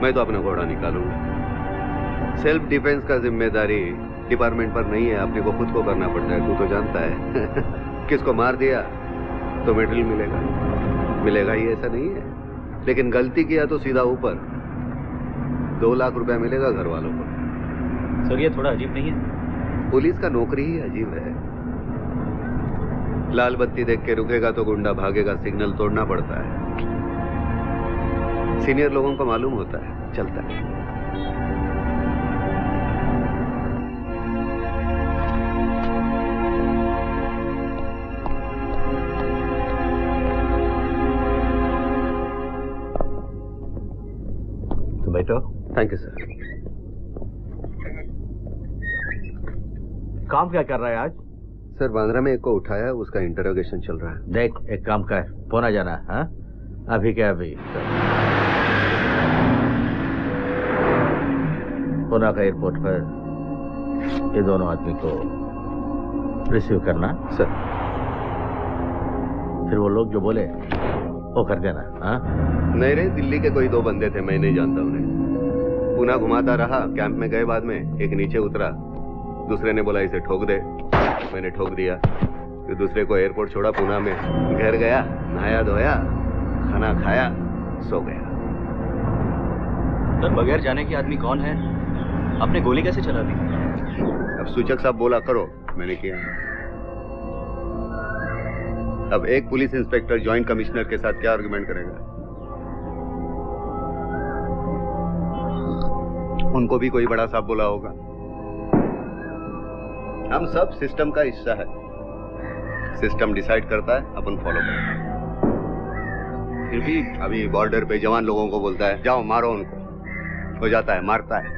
मैं तो अपना घोड़ा निकालूंगा। सेल्फ डिफेंस का जिम्मेदारी डिपार्टमेंट पर नहीं है, अपने को खुद को करना पड़ता है, तू तो जानता है। किसको मार दिया तो मेडल मिलेगा, मिलेगा ही ऐसा नहीं है, लेकिन गलती किया तो सीधा ऊपर 2 लाख रुपया मिलेगा घर वालों को। सर ये थोड़ा अजीब नहीं है? पुलिस का नौकरी ही अजीब है। लाल बत्ती देख के रुकेगा तो गुंडा भागेगा, सिग्नल तोड़ना पड़ता है। सीनियर लोगों को मालूम होता है, चलता है। तो बैठो। Thank you sir. काम क्या कर रहा है आज? सर बांद्रा में एक को उठाया, उसका इंटरोगेशन चल रहा है। देख, एक काम कर, पुणे जाना। हाँ, अभी क्या अभी पुणे का एयरपोर्ट पर ये दोनों आदमी को रिसीव करना। सर फिर वो लोग जो बोले वो कर देना। हाँ, नहीं रे, दिल्ली के कोई 2 बंदे थे, मैं नहीं जानता उन्हें। पुणे घुमाता रहा, कैंप में गए, बाद में एक नीचे उतरा, दूसरे ने बोला इसे ठोक दे, मैंने ठोक दिया। फिर दूसरे को एयरपोर्ट छोड़ा, पुणे में घर गया, नहाया धोया, खाना खाया, सो गया। सर बगैर जाने के आदमी कौन है? आपने गोली कैसे चला दी? अब सूचक साहब बोला करो, मैंने किया। अब एक पुलिस इंस्पेक्टर जॉइंट कमिश्नर के साथ क्या आर्गुमेंट करेगा? उनको भी कोई बड़ा साहब बोला होगा। हम सब सिस्टम का हिस्सा है, सिस्टम डिसाइड करता है, अपन फॉलो करते हैं। फिर भी अभी बॉर्डर पे जवान लोगों को बोलता है जाओ मारो उनको, हो जाता है, मारता है।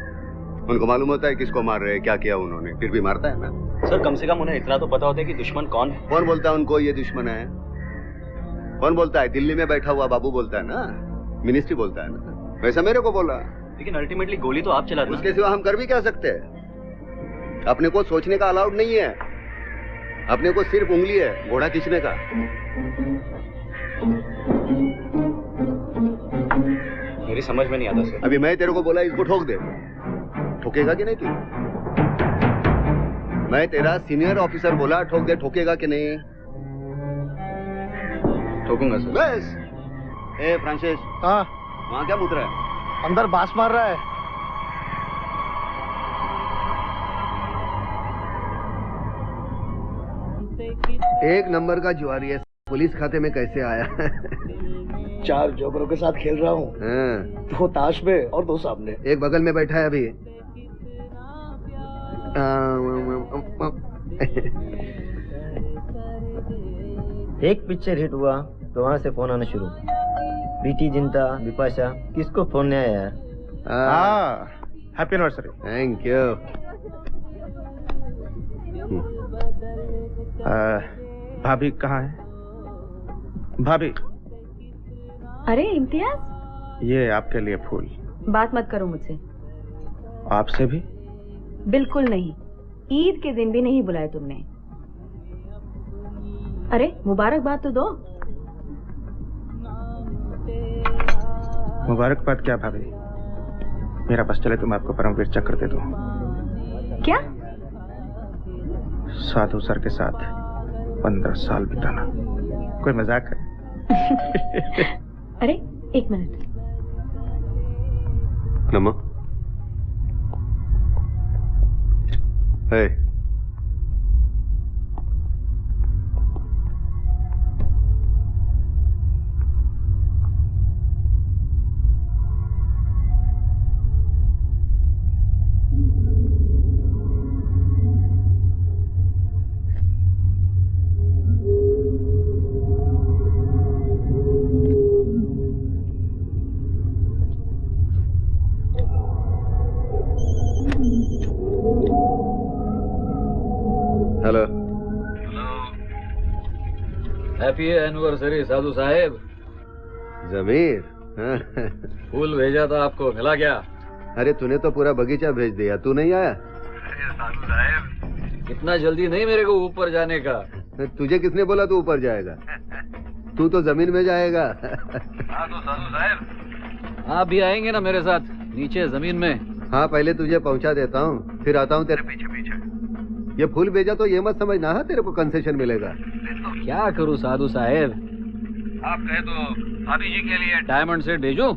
उनको मालूम होता है किसको मार रहे हैं, क्या किया उन्होंने, फिर भी मारता है ना। सर कम से कम उन्हें इतना तो पता होता है कि दुश्मन कौन है। कौन बोलता है उनको ये दुश्मन है? कौन बोलता है? दिल्ली में बैठा हुआ बाबू बोलता है ना, मिनिस्ट्री बोलता है ना, वैसा मेरे को बोला। लेकिन अल्टीमेटली गोली तो आप चला रहे हैं। उसके सिवा हम कर भी क्या सकते हैं? अपने को सोचने का अलाउड नहीं है, अपने को सिर्फ उंगली है घोड़ा खींचने का। मेरी समझ में नहीं आता सर। अभी मैं तेरे को बोला इसको ठोक दे, ठोकेगा कि नहीं तू? मैं तेरा सीनियर ऑफिसर बोला ठोक दे, ठोकेगा कि नहीं? ठोकूंगा सर। बस। ए फ्रांसिस। हाँ, वहां क्या मुत रहा है? अंदर बास मार रहा है। एक नंबर का जुआरी है, पुलिस खाते में कैसे आया? 4 जोकरों के साथ खेल रहा हूँ। 2 ताश में और 2 सामने। एक बगल में बैठा है अभी। एक पिक्चर हिट हुआ तो वहाँ से फोन आना शुरू। प्रीति जिंटा, बिपाशा, किसको फोन नहीं आया यार? Happy anniversary. Thank you. भाभी कहाँ है? भाभी। अरे इम्तियाज, ये आपके लिए फूल। बात मत करो मुझसे। आपसे भी? बिल्कुल नहीं, ईद के दिन भी नहीं बुलाया तुमने। अरे मुबारकबाद तो दो। मुबारकबाद क्या भाभी, मेरा बस चले तो मैं आपको परमवीर चक्र दे दूं। क्या? साधु सर के साथ 15 साल बिताना कोई मजाक है? अरे 1 मिनट। नमो। हे। हेलो। हैप्पी एनिवर्सरी साधु साहेब। जमीर। फूल भेजा था आपको, मिला क्या? अरे तूने तो पूरा बगीचा भेज दिया, तू नहीं आया? अरे साधु साहेब, इतना जल्दी नहीं मेरे को ऊपर जाने का। तुझे किसने बोला तू ऊपर जाएगा? तू तो जमीन में जाएगा। हाँ तो साधु साहेब आप भी आएंगे ना मेरे साथ नीचे जमीन में? हाँ पहले तुझे पहुंचा देता हूँ, फिर आता हूँ तेरे पीछे पीछे। ये फूल भेजा तो ये मत समझना है तेरे को कंसेशन मिलेगा। तो क्या करूँ साधु साहेब, आप कहे तो भाभी जी के लिए डायमंड सेट भेजूं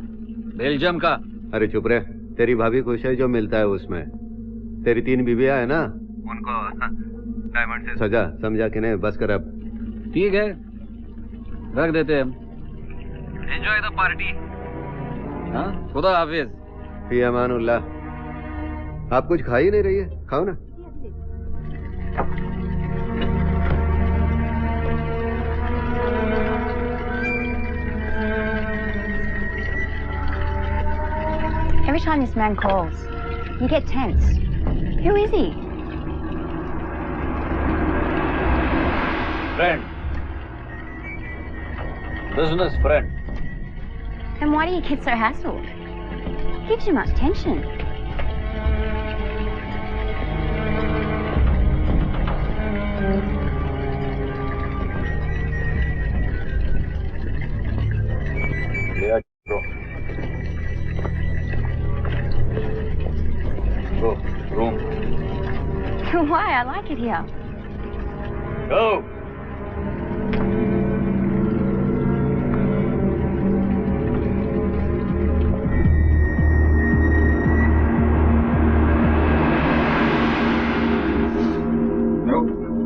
बेल्जियम का? अरे चुप रहे, तेरी भाभी खुश है जो मिलता है उसमें। तेरी 3 बीवियां है ना, उनको डायमंड से सजा समझा कि नहीं? बस कर अब। ठीक है, रख देते हैं हम। Enjoy the party. हाँ, खुदा हाफिज। फी अमानुल्लाह। आप कुछ खा ही नहीं रही है, खाओ ना। Every time this man calls, you get tense. Who is he? Friend. Business friend. Then why do you get so hassled? Gives you much tension. Yeah, bro. Go, room. Why? I like it here. Go.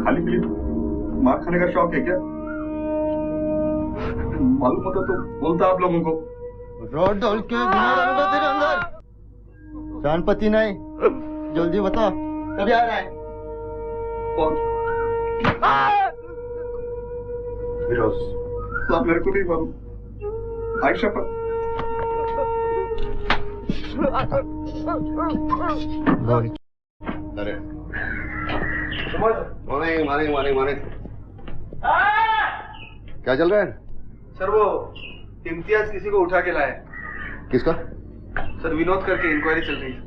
खाली पीली मार खाने का शौक है क्या? मालूम होता तो बोलता आप लोगों को। रोड ढोल के घुमा तेरे अंदर। जानपति नहीं, जल्दी बता कभी आ रहा है? फिरोज, आप मेरे को नहीं मालूम। आयशा पर अरे मॉर्निंग मॉर्निंग मॉर्निंग मॉर्निंग। क्या चल रहा है? सर वो इम्तियाज किसी को उठा के लाया। किसका? सर विनोद करके इंक्वायरी चल रही है।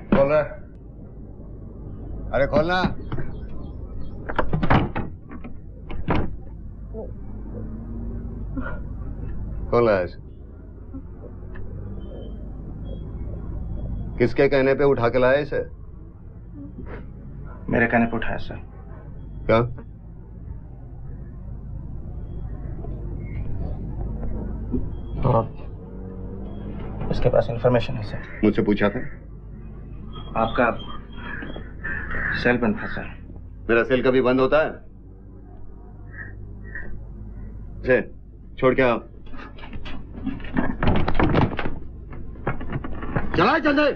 खोल रहा है? अरे खोलना। खोल रहा है? किसके कहने पे उठा के लाया इसे? मेरे कहने पे उठाया सर। क्या? तो इसके पास इंफॉर्मेशन है सर। मुझसे पूछा था? आपका सेल बंद था सर। मेरा सेल कभी बंद होता है? से छोड़ के आओ। चला चंदे।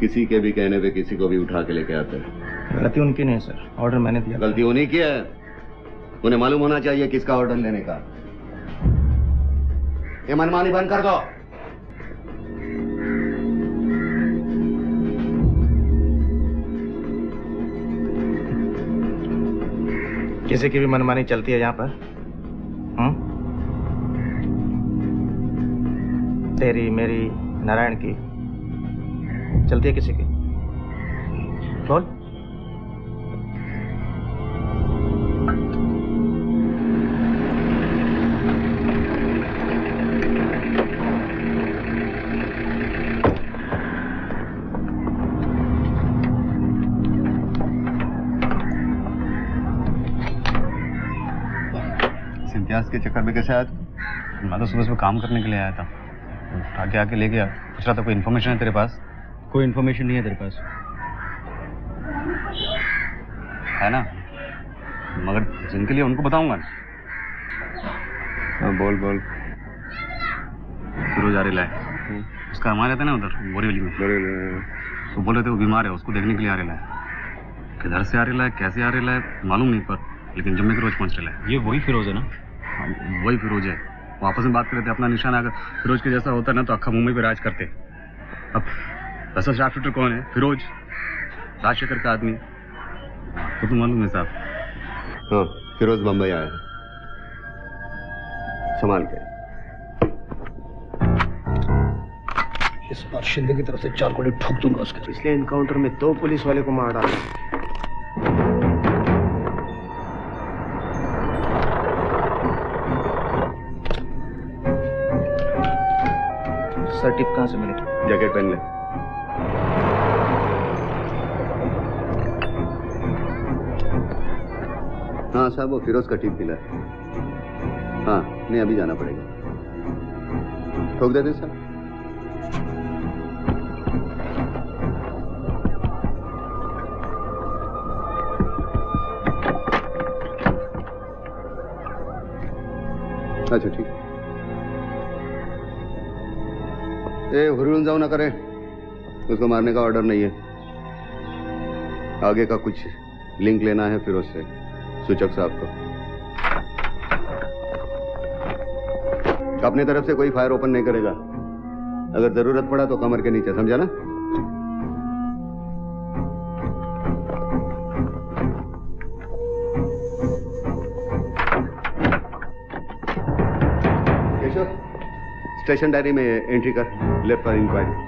किसी के भी कहने पे किसी को भी उठा के लेके आते हैं। गलती उनकी नहीं सर, ऑर्डर मैंने दिया। गलती उन्हीं की है। उन्हें मालूम होना चाहिए किसका ऑर्डर लेने का। ये मनमानी बंद कर दो। किसी की भी मनमानी चलती है यहाँ पर? तेरी, मेरी, नारायण की चलती है किसी की? बोल। इम्तियाज के चक्कर में कैसे आया तू? मैं तो सुबह काम करने के लिए आया था, आके आके ले गया। पूछ रहा था कोई इन्फॉर्मेशन है तेरे पास? कोई इन्फॉर्मेशन नहीं है तेरे पास, है ना? मगर जिनके लिए उनको बताऊंगा। बोल बोल। फिरोज आरेला है, उसका हमारे रहता है ना उधर बोरीवली में। तो बोल रहे थे वो बीमार है, उसको देखने के लिए आरेला है। किधर से आरेला है, कैसे आरेला है मालूम नहीं, पर लेकिन जम्मे के रोज पहुंच रहा है। ये वही फिरोज है ना? वही फिरोज है। वो आपस में बात कर रहे थे, अपना निशान अगर फिरोज के जैसा होता ना तो अक्खा मुंबई पे राज करते। अब ऐसा शार्प शूटर कौन है? फिरोज, राजशेखर का आदमी। तो तुम मालूम है साहब? हाँ, फिरोज बम्बई आया है, संभाल के। इस बार शिंदे की तरफ से 4 गोली ठोक दूंगा उसके। पिछले एनकाउंटर में 2 पुलिस वाले को मार डाला। सर टिप कहाँ से मिले? जैकेट पहन ले। हाँ साहब, वो फिरोज का टिप मिला है। हाँ नहीं अभी जाना पड़ेगा। ठोक देते सर। अच्छा ठीक। ए हुरुन जाओ ना करे, उसको मारने का ऑर्डर नहीं है। आगे का कुछ लिंक लेना है फिरोज से, सूचक साहब को। अपनी तरफ से कोई फायर ओपन नहीं करेगा, अगर जरूरत पड़ा तो कमर के नीचे, समझा ना? केशव, स्टेशन डायरी में एंट्री कर, left for inquiry.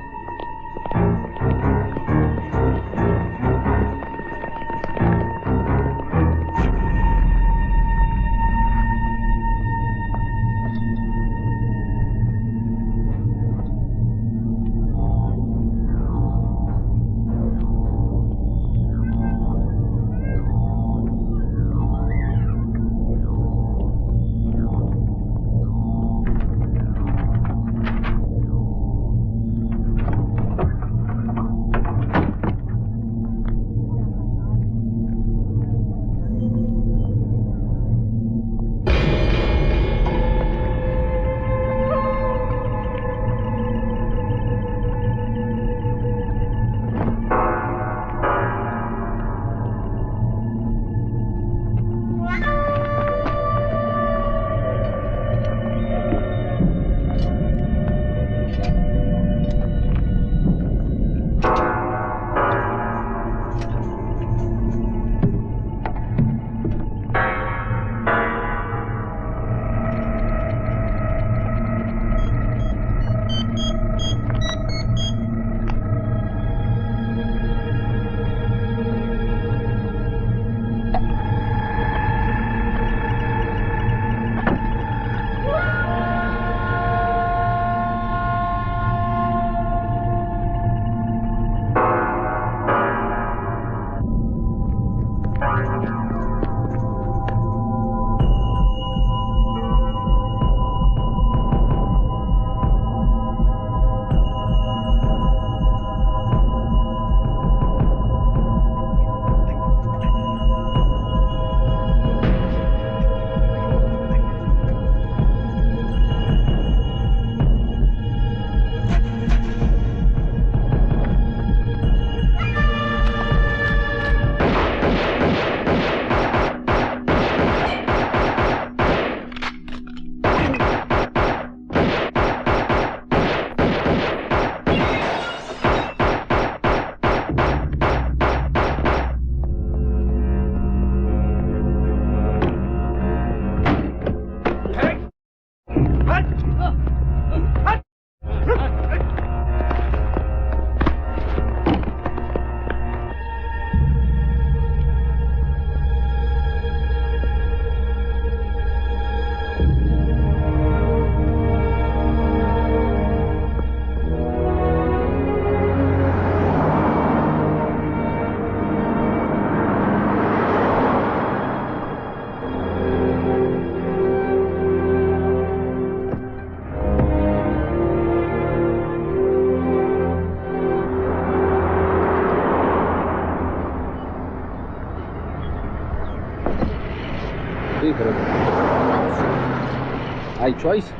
My choice,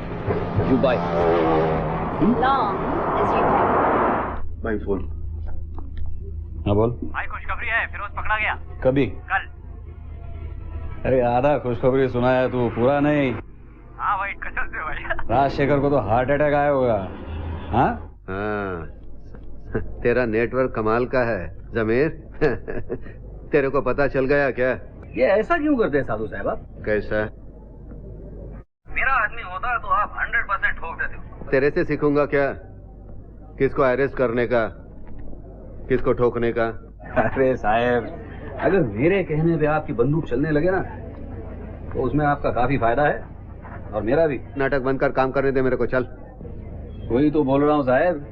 you buy. Long as you can. My phone. हाँ बोल। भाई खुशखबरी है, फिरोज पकड़ा गया। कभी? कल। अरे आधा खुशखबरी सुनाया तू, पूरा नहीं। हाँ भाई कसम से भाई। राजशेखर को तो हार्ट अटैक आया होगा। हाँ? हाँ। तेरा नेटवर्क कमाल का है जमीर। तेरे को पता चल गया क्या? ये ऐसा क्यों करते हैं साधु साहब आप? कैसा? मेरा आदमी होता तो आप 100% ठोक देते हो। तेरे से सीखूंगा क्या? किसको अरेस्ट करने का, किसको ठोकने का? अरे साहब, अगर मेरे कहने पे आपकी बंदूक चलने लगे ना तो उसमें आपका काफी फायदा है और मेरा भी। नाटक बंद कर, काम करने दे मेरे को, चल। वही तो बोल रहा हूँ साहब,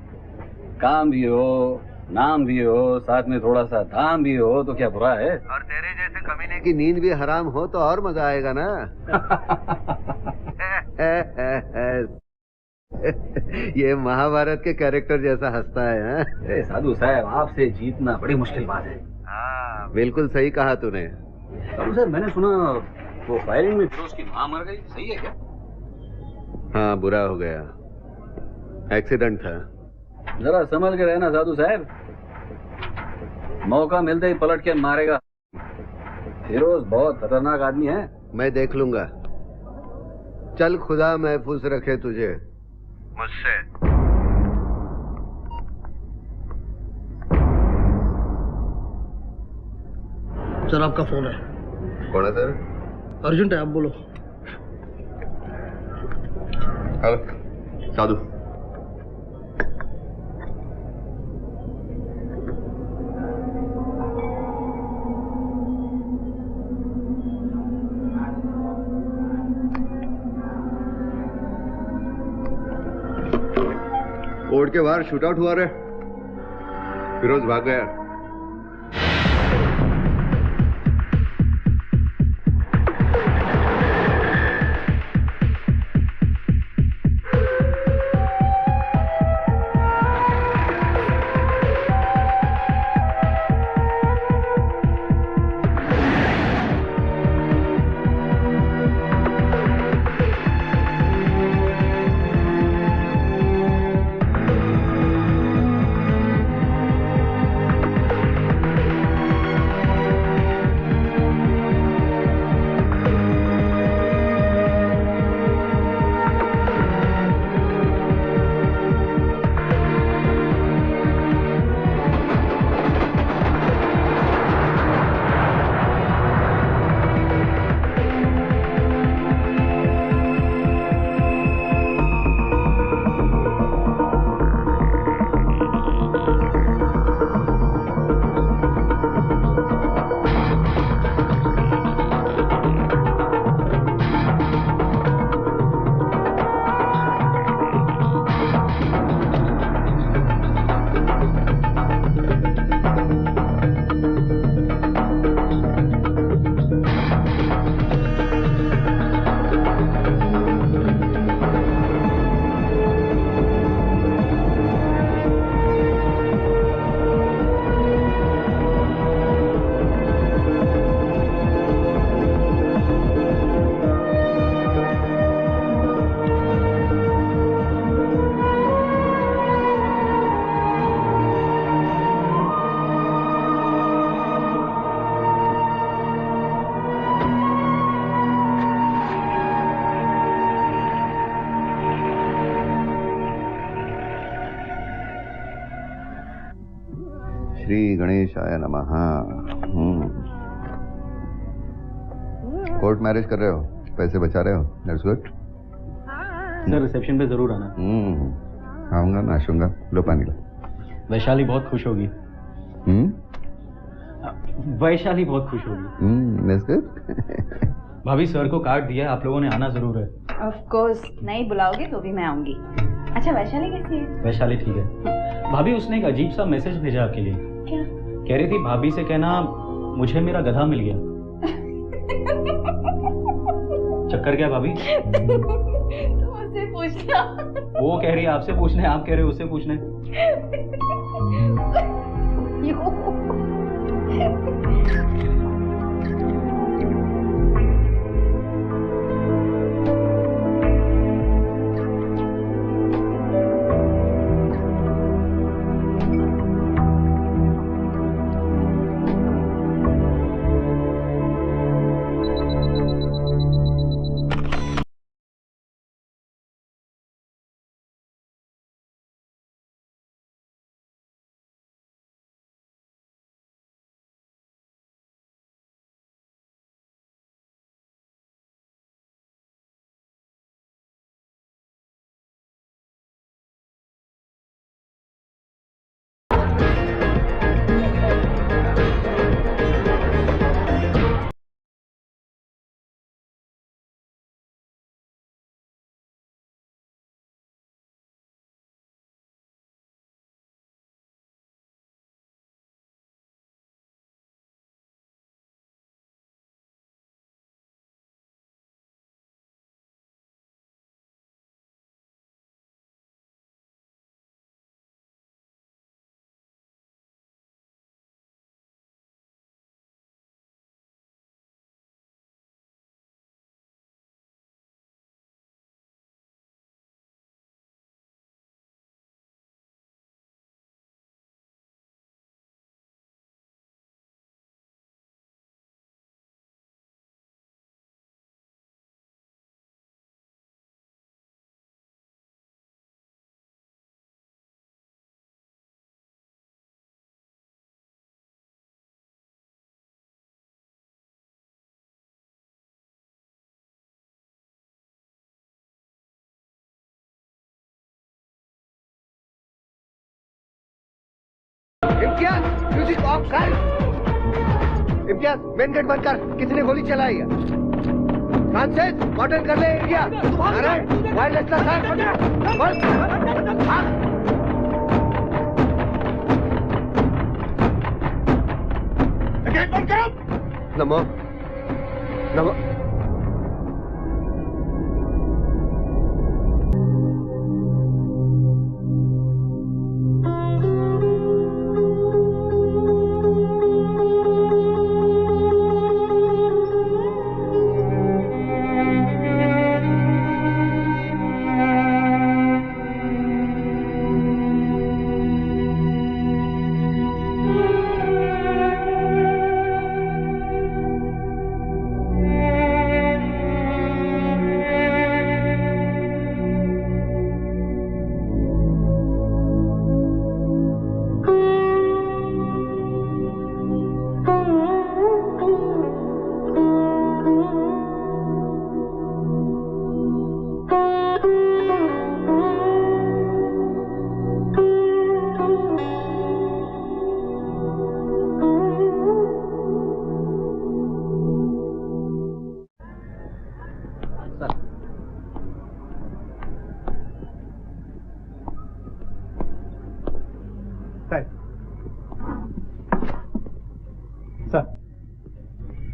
काम भी हो, नाम भी हो, साथ में थोड़ा सा दाम भी हो तो क्या बुरा है? और तेरे जैसे कमीने की नींद भी हराम हो तो और मजा आएगा ना। ये महाभारत के कैरेक्टर जैसा हंसता है। हाँ? साधु साहब, आपसे जीतना बड़ी मुश्किल बात है। हाँ, बिल्कुल सही कहा तूने। साधु साहब, मैंने सुना वो फायरिंग में फिरोज की माँ मर गई, सही है क्या? हाँ, बुरा हो गया, एक्सीडेंट था। जरा संभल के रहना साधु साहब, मौका मिलते ही पलट के मारेगा। फिरोज बहुत खतरनाक आदमी है। मैं देख लूंगा। चल, खुदा महफूज रखे तुझे मुझसे। सर, आपका फोन है। कौन है सर? अर्जेंट है, आप बोलो। हेलो साधु। कोर्ट के बाहर शूटआउट हुआ रे। फिरोज भाग गया। श्री गणेशाय नमः। कोर्ट मैरिज कर रहे हो, पैसे बचा रहे हो, दैट्स गुड। सर, रिसेप्शन पे जरूर आना। आऊंगा, नाचूंगा। लो पानी लो। वैशाली बहुत खुश होगी। वैशाली बहुत खुश होगी। That's good. भाभी, सर को कार्ड दिया, आप लोगों ने आना जरूर है। ऑफ कोर्स, नहीं बुलाओगे तो भी मैं आऊंगी। अच्छा, वैशाली कैसी है? वैशाली ठीक है। भाभी, उसने एक अजीब सा मैसेज भेजा आपके लिए। क्या? कह रही थी भाभी से कहना मुझे मेरा गधा मिल गया। चक्कर क्या भाभी? तुम उससे पूछना। वो कह रही है आपसे पूछने, आप कह रहे हो उससे पूछने। इम्तियाज म्यूजिक ऑफ कर। इम्तियाज मेन गेट बंद कर, किसी ने गोली चलाई है। फ्रांसिस मॉडर्न कर ले एरिया। नारायण वायरलेस का साथ गेट बंद करो। नमो नमो।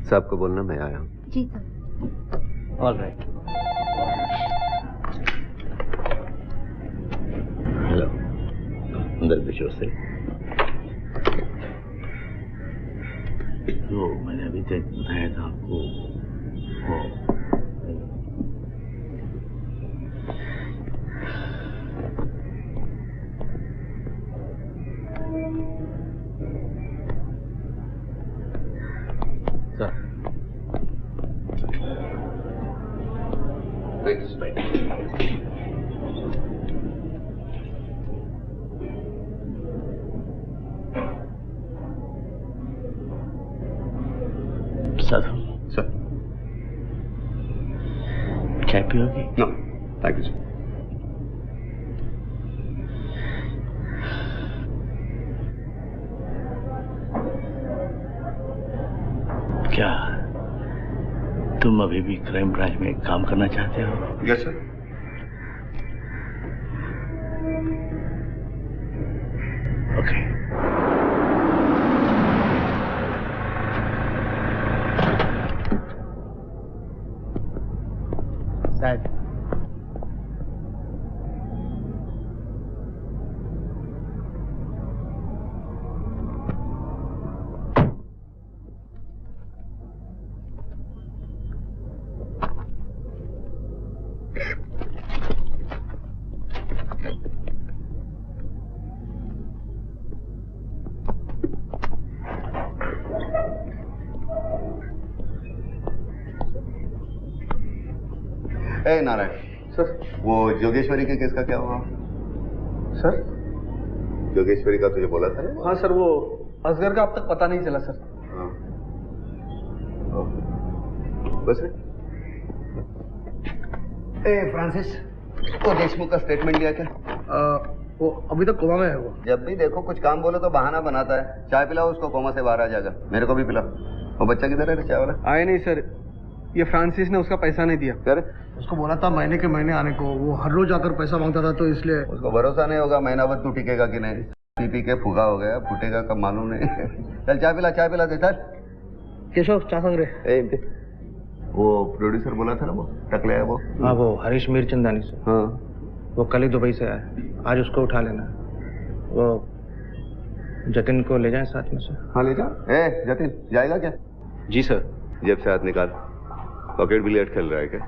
साहब को बोलना मैं आया हूँ। जी सर। All right. हेलो, अंदर बिशो से। जो मैंने अभी तक बताया था आपको वो सर चाय पियोगे? No thank you sir. क्या तुम अभी भी क्राइम ब्रांच में काम करना चाहते हो? Yes sir. ओके। शायद ए नारायण सर, वो जोगेश्वरी के केस का क्या हुआ? सर जोगेश्वरी का तुझे बोला था ना? हाँ सर, वो असगर का अब तक पता नहीं चला सर। हाँ। बस ए फ्रांसिस, वो देशमुख का स्टेटमेंट लिया क्या? वो अभी तक कोमा में है। वो जब भी देखो कुछ काम बोलो तो बहाना बनाता है। चाय पिलाओ उसको, कोमा से बाहर आ जाएगा। मेरे को भी पिलाओ। वो बच्चा किधर है चाय वाला? आए नहीं सर, ये फ्रांसिस ने उसका पैसा नहीं दिया। कर उसको बोला था महीने के महीने आने को, वो हर रोज आकर पैसा मांगता था, तो इसलिए उसको भरोसा नहीं होगा महीना भर तू टिकेगा कि नहीं। पी पी के फूगा हो गया, फूटेगा कब मालूम नहीं। चल चाय पिला दे सर। केशव चा संग रे। वो प्रोड्यूसर बोला था ना, वो टकले है वो। हाँ, वो हरीश मीरचंदानी से। हाँ, वो कल ही दुबई से आया, आज उसको उठा लेना। वो जतिन को ले जाए साथ में से। हाँ ले जा। ए जतिन जाएगा क्या? जी सर। जेब से हाथ निकाल। पॉकेट बिलियर्ड खेल रहा है क्या?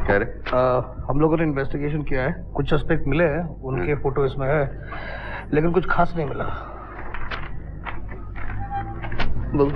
क्या रे? हम लोगों ने इन्वेस्टिगेशन किया है, कुछ सस्पेक्ट मिले हैं, उनके फोटो इसमें है, लेकिन कुछ खास नहीं मिला। बोल।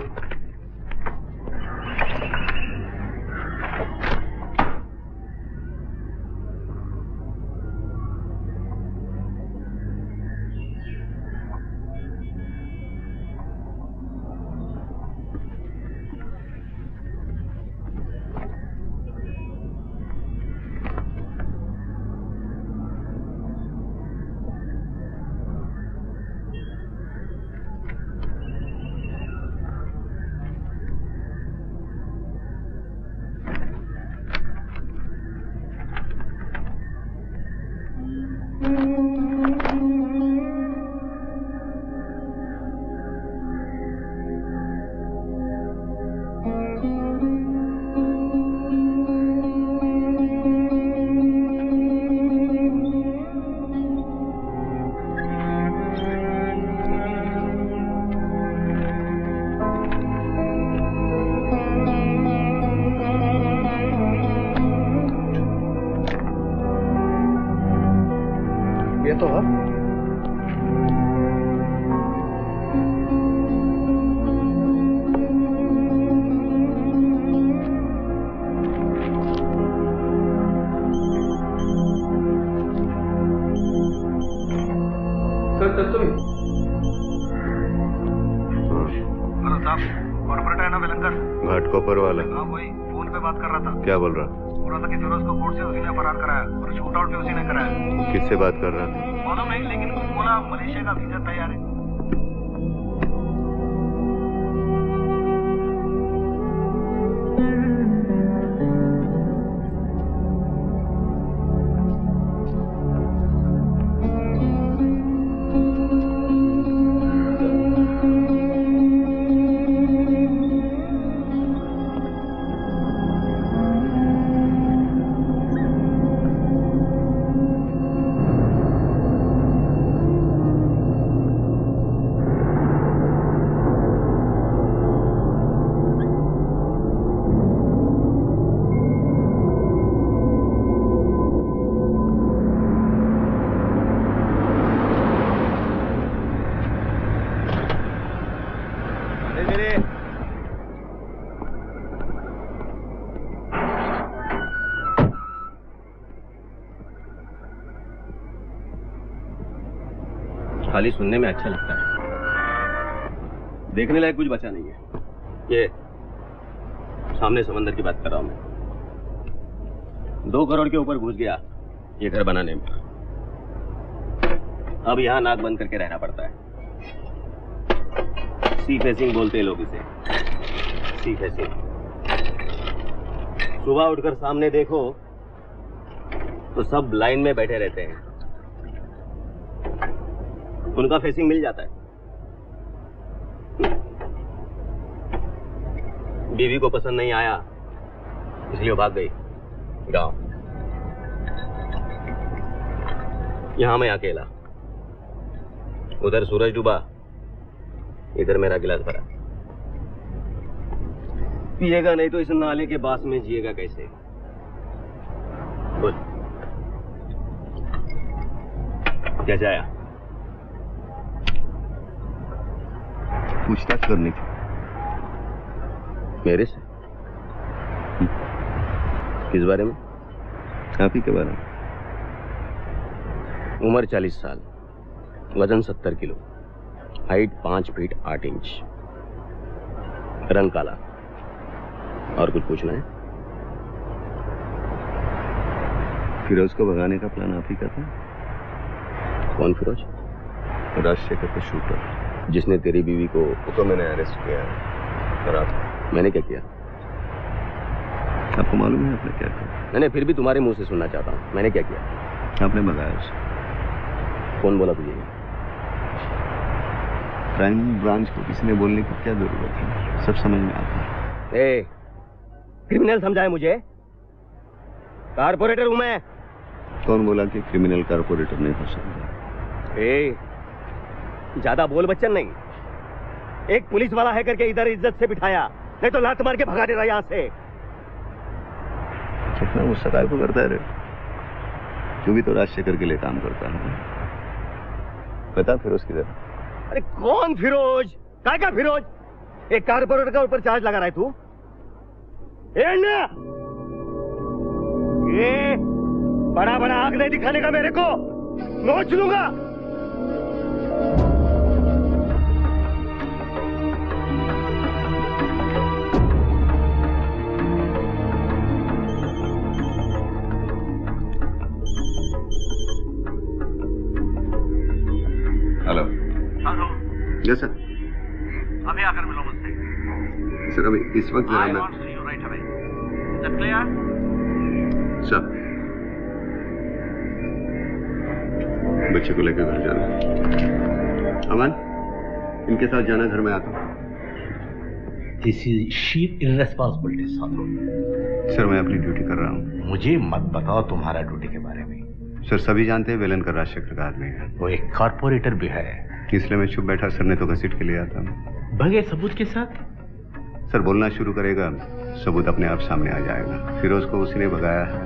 कॉर्पोरेटर है ना वेलंकर? घाटकोपर वाला। हाँ वही, फोन पे बात कर रहा था। क्या बोल रहा? बोल रहा था कि फिरोज को कोर्ट से उसी ने फरार कराया और शूट आउट भी उसी ने कराया। किससे बात कर रहा था? मालूम नहीं, लेकिन वो बोला मलेशिया का वीजा तैयार है। खाली सुनने में अच्छा लगता है, देखने लायक कुछ बचा नहीं है। ये सामने समंदर की बात कर रहा हूं मैं। 2 करोड़ के ऊपर घुस गया ये घर बनाने में। अब यहां नाक बंद करके रहना पड़ता है। सी फेसिंग बोलते हैं लोग इसे, सी फेसिंग। सुबह उठकर सामने देखो तो सब लाइन में बैठे रहते हैं, उनका फेसिंग मिल जाता है। बीवी को पसंद नहीं आया इसलिए वो भाग गई गांव। यहां मैं अकेला, उधर सूरज डूबा, इधर मेरा गिलास भरा। पिएगा नहीं तो इस नाले के बास में जिएगा कैसे? बोल कैसे आया? पूछताछ करनी थी मेरे से। किस बारे में? आप ही के बारे में। उम्र 40 साल, वजन 70 किलो, हाइट 5 फीट 8 इंच, रंग काला। और कुछ पूछना है? फिरोज को भगाने का प्लान आप ही का था? कौन फिरोज? राजशेखर का शूटर, जिसने तेरी बीवी को। तो मैंने अरेस्ट किया है। और आप? मैंने क्या किया? आपको मालूम है आपने क्या किया? मैंने फिर भी तुम्हारे मुंह से सुनना चाहता हूँ, मैंने क्या किया? आपने भगाया उसे। कौन बोला तुझे? क्राइम ब्रांच को किसी ने बोलने की क्या जरूरत है, सब समझ में आता है। ए, क्रिमिनल समझाए मुझे? कारपोरेटर हूं मैं। कौन बोला कि क्रिमिनल कारपोरेटर नहीं हो सकता? ए, ज्यादा बोल बच्चन नहीं। एक पुलिस वाला है करके इधर इज्जत से बिठाया, नहीं तो लात मार के भगा देता यहां से। कितना गुस्सा काय को करता है रे? तू भी तो राजशेखर के लिए काम करता है। बता फिरोज किधर? अरे कौन फिरोज? काय का फिरोज? एक कारपोरेटर का ऊपर चार्ज लगा रहा है तू? ये बड़ा बड़ा आंख नहीं दिखाने का मेरे को, नोच लूंगा। हेलो। हेलो। Yes sir. अभी आकर मिलो मुझसे। सर अभी इस वक्त जरा मैं। Right away. Is that clear? Sir बच्चे को लेकर घर जाना। अमन, इनके साथ जाना, घर में आता हूँ। दिस इज शीप इररेस्पॉन्सिबिलिटी साहब। सर मैं अपनी ड्यूटी कर रहा हूँ। मुझे मत बताओ तुम्हारा ड्यूटी के बारे में। सर सभी जानते हैं वेलनकर राजशेखर का आदमी है। वो एक कॉर्पोरेटर भी है। इसलिए मैं चुप बैठा, सर ने तो घसीट के लिए आता। बगैर सबूत के साथ? सर बोलना शुरू करेगा, सबूत अपने आप सामने आ जाएगा। फिरोज को उसी ने भगाया है।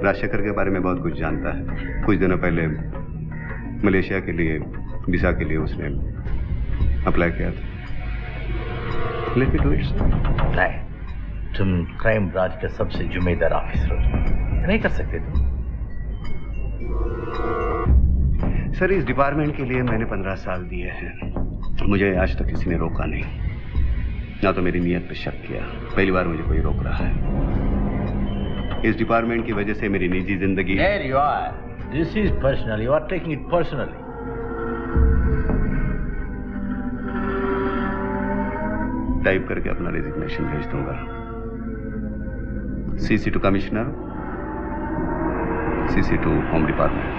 राजशेखर के बारे में बहुत कुछ जानता है। कुछ दिनों पहले मलेशिया के लिए वीजा के लिए उसने अप्लाई किया था। Let me do it sir. नहीं, तुम क्राइम ब्रांच के सबसे जिम्मेदार ऑफिसर हो, नहीं कर सकते तुम। सर इस डिपार्टमेंट के लिए मैंने 15 साल दिए हैं, मुझे आज तक किसी ने रोका नहीं। ना तो मेरी नीयत पे शक किया। पहली बार मुझे कोई रोक रहा है। इस डिपार्टमेंट की वजह से मेरी निजी जिंदगी। There you are. This is personal. You are taking it personally. Type करके अपना रेजिग्नेशन भेज दूंगा। CC to commissioner, CC to home department.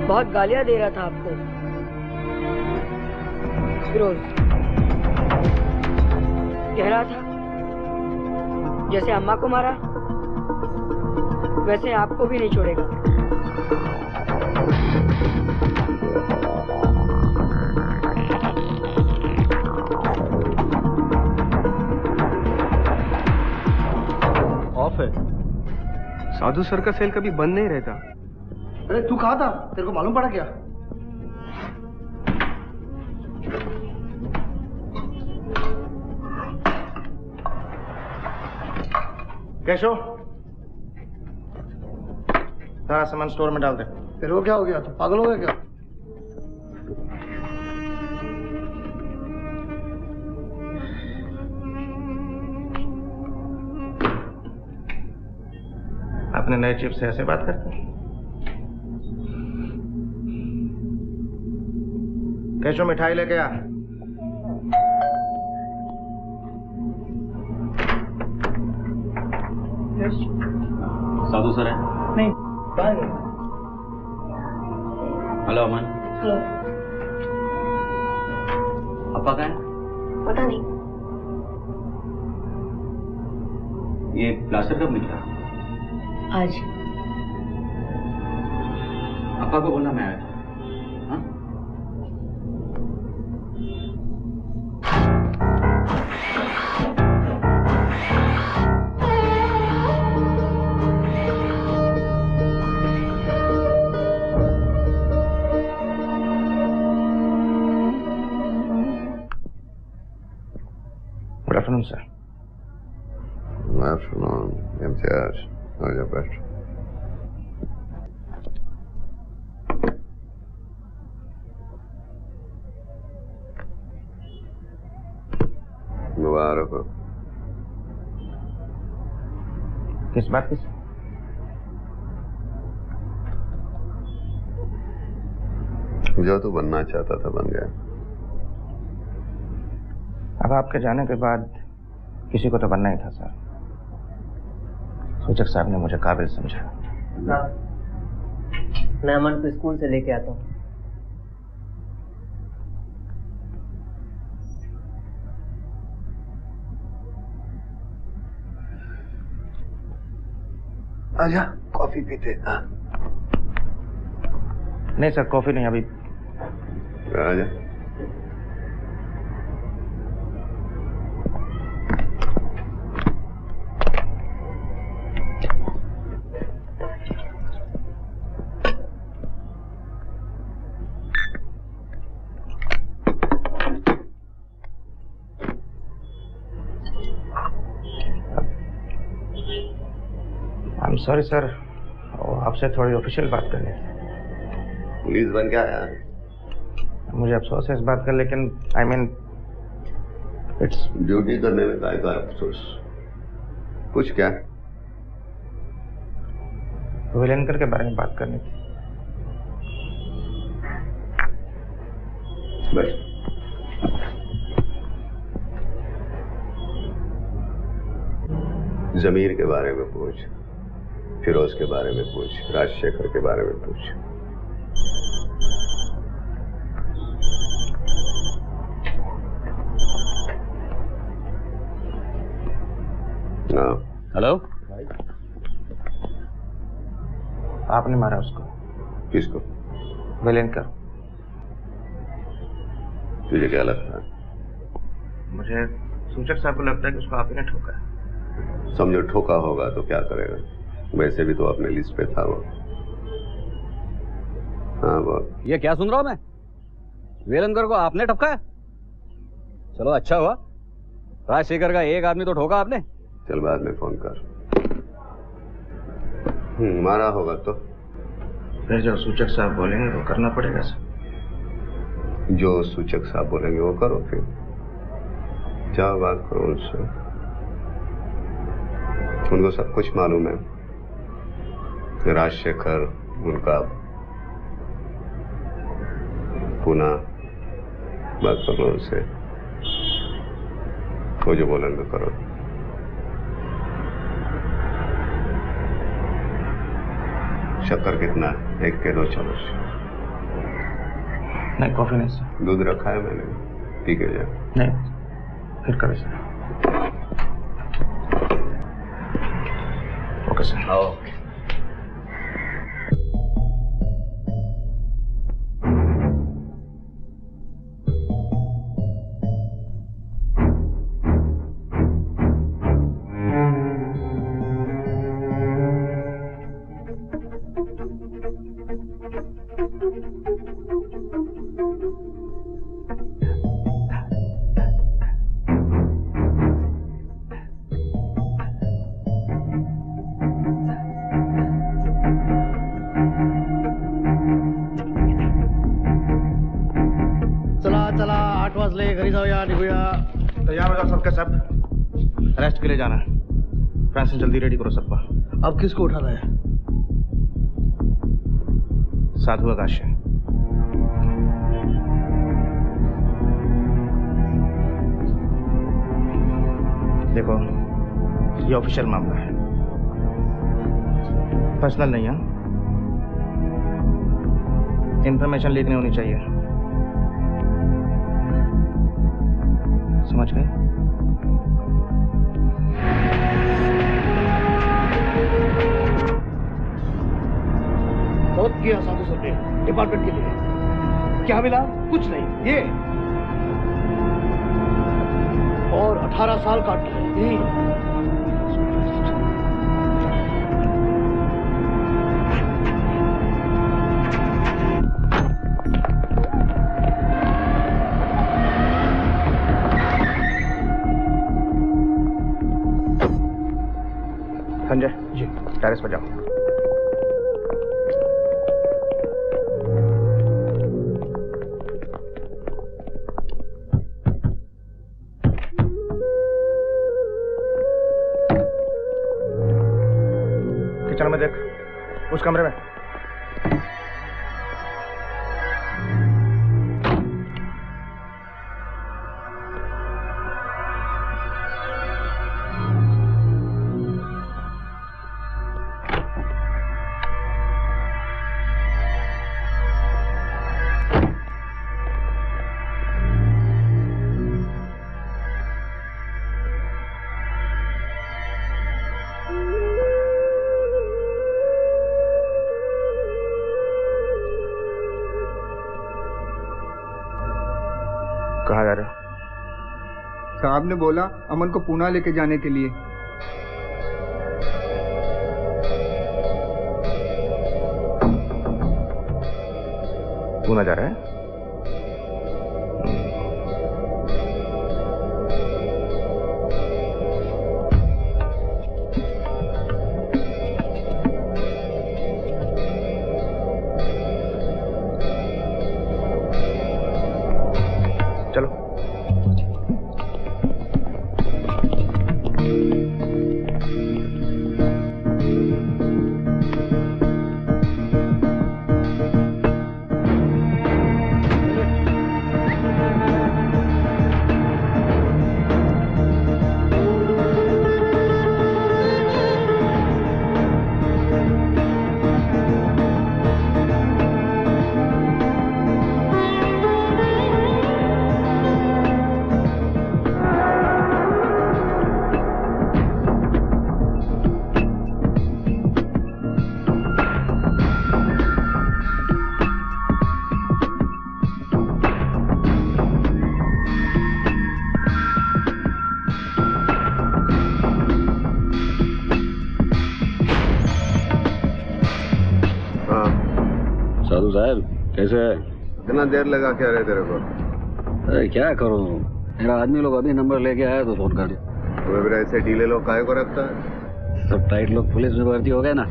बहुत गालियां दे रहा था आपको फिरोज। कह रहा था जैसे अम्मा को मारा वैसे आपको भी नहीं छोड़ेगा। ऑफ है। साधु सर का सेल कभी बंद नहीं रहता। अरे तू कहाँ था? तेरे को मालूम पड़ा क्या? कैशो, सारा सामान स्टोर में डाल दे। तेरे को क्या हो गया? तू पागल हो गया क्या? अपने नए चीफ से ऐसे बात करते हैं? कैशो, मिठाई लेके आ। साधु सर है? नहीं। हेलो अमन। हेलो। अपा कहाँ है? पता नहीं। ये प्लास्टर कब निकला? आज। अपा को बोलना मैं आया था। हाँ? Good afternoon, sir. Good afternoon, MCR. How are you, best? मुबारक हो। किस बात की? जो तू बनना चाहता था बन गया। अब आपके जाने के बाद किसी को तो बनना ही था सर। सूचक साहब ने मुझे काबिल समझा। मैं अमन को स्कूल से लेके आता हूँ। आजा कॉफी पीते। नहीं सर, कॉफी नहीं अभी। आजा। सॉरी सर, आपसे थोड़ी ऑफिशियल बात करनी थी। पुलिस बन के आया? मुझे अफसोस है इस बात का, लेकिन आई मीन इट्स ड्यूटी करने में काय का अफसोस? कुछ क्या? विलेनकर के बारे में बात करनी थी। बस जमीर के बारे में पूछ, फिरोज के बारे में पूछ, राजशेखर के बारे में पूछ। हेलो। आपने मारा उसको? किसको? विलेनकर। तुझे क्या लगता है? मुझे सूचक साहब को लगता है कि उसको आप ही ने ठोका। समझो ठोका होगा तो क्या करेगा? वैसे भी तो अपने लिस्ट पे था वो। हाँ बोल। ये क्या सुन रहा हूं मैं? वेलनकर को आपने ठपका है? चलो अच्छा हुआ, राजशेखर का एक आदमी तो ठोका आपने, चल बाद में फोन कर। मारा होगा तो फिर जो सूचक साहब बोलेंगे वो करना पड़ेगा सर। जो सूचक साहब बोलेंगे वो करो, फिर जाओ बात करो उनसे। उनको सब कुछ मालूम है। राजशेखर, उनका पूना, बात कर लो उनसे। वो जो बोलेंगे करो। शक्कर कितना है? 1 के 2 चम्मच। नहीं, कॉफी नहीं सर। दूध रखा है मैंने, पी के जा। नहीं, फिर करें सर। Okay sir. आओ। चला 8 वाजले, घरी जाऊया, निघूया। तैयार हो जाओ सबके सब। रेस्ट के लिए जाना है। फ्रांसिस जल्दी रेडी करो सबको। अब किसको उठाना है? साधु आकाश। देखो, ये ऑफिशियल मामला है, पर्सनल नहीं है। इंफॉर्मेशन लीक नहीं होनी चाहिए, समझ गए? बहुत किया साधु सर ने डिपार्टमेंट के लिए। क्या मिला? कुछ नहीं। ये और 18 साल काट लिए। संजय जी, टेरेस पर जाओ। किचन में देख, उस कमरे में। कहाँ जा रहे हो? साहब ने बोला अमन को पूना लेके जाने के लिए। पूना जा रहा है? साधु साहब कैसे है? इतना देर लगा क्या रहे तेरे को? अरे क्या करूं, मेरा आदमी लोग अभी नंबर लेके आया तो फोन कर दिया। वो भी ऐसे ढीले लोग काहे को रखता है? सब टाइट लोग पुलिस में भर्ती हो गए ना,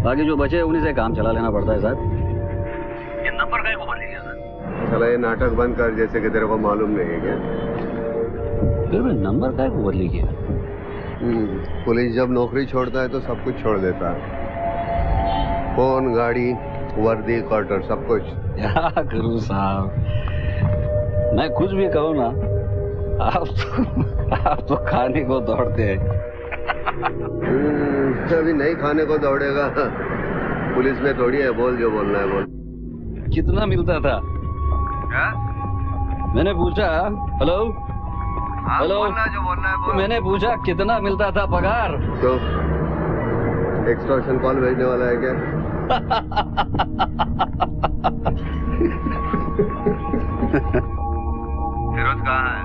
बाकी जो बचे उन्हीं से काम चला लेना पड़ता है साहब। ये नंबर काहे को बदल गया सर? चला ये नाटक बंद कर, जैसे कि तेरे को मालूम नहीं है क्या? फिर भी नंबर काहे को बदली किया? पुलिस जब नौकरी छोड़ता है तो सब कुछ छोड़ देता है, फोन, गाड़ी, वर्दी, क्वार्टर, सब कुछ। क्या करूं साहब, मैं कुछ भी कहूँ ना, आप तो खाने को दौड़ते हैं। अभी नहीं खाने को दौड़ेगा, पुलिस में थोड़ी है, बोल जो बोलना है बोल। कितना मिलता था? क्या? मैंने पूछा। हेलो हेलो, जो बोलना है बोल। मैंने पूछा कितना मिलता था पगार? तो एक्सटॉर्शन कॉल भेजने वाला है क्या? फिरोज कहाँ है?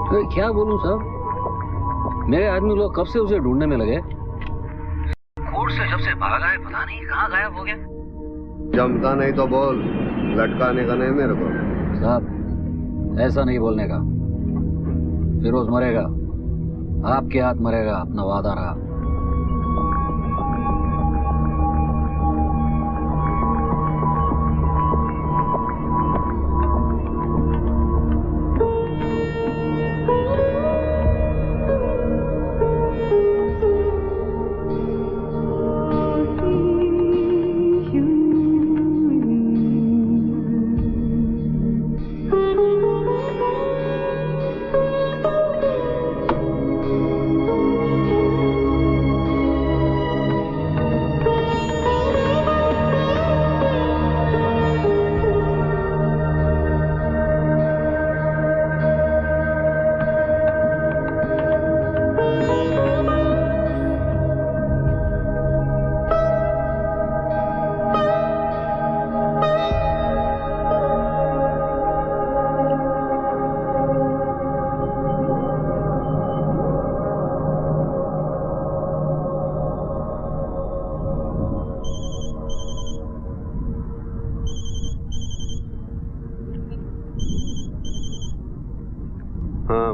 तो क्या बोलूं साहब, मेरे आदमी लोग कब से उसे ढूंढने में लगे। कोर्ट से जब से भागा है, पता नहीं कहाँ गायब हो गया। जमता नहीं तो बोल, लटकाने का नहीं मेरे को। साहब ऐसा नहीं बोलने का, फिरोज मरेगा, आपके हाथ मरेगा, अपना वादा रहा।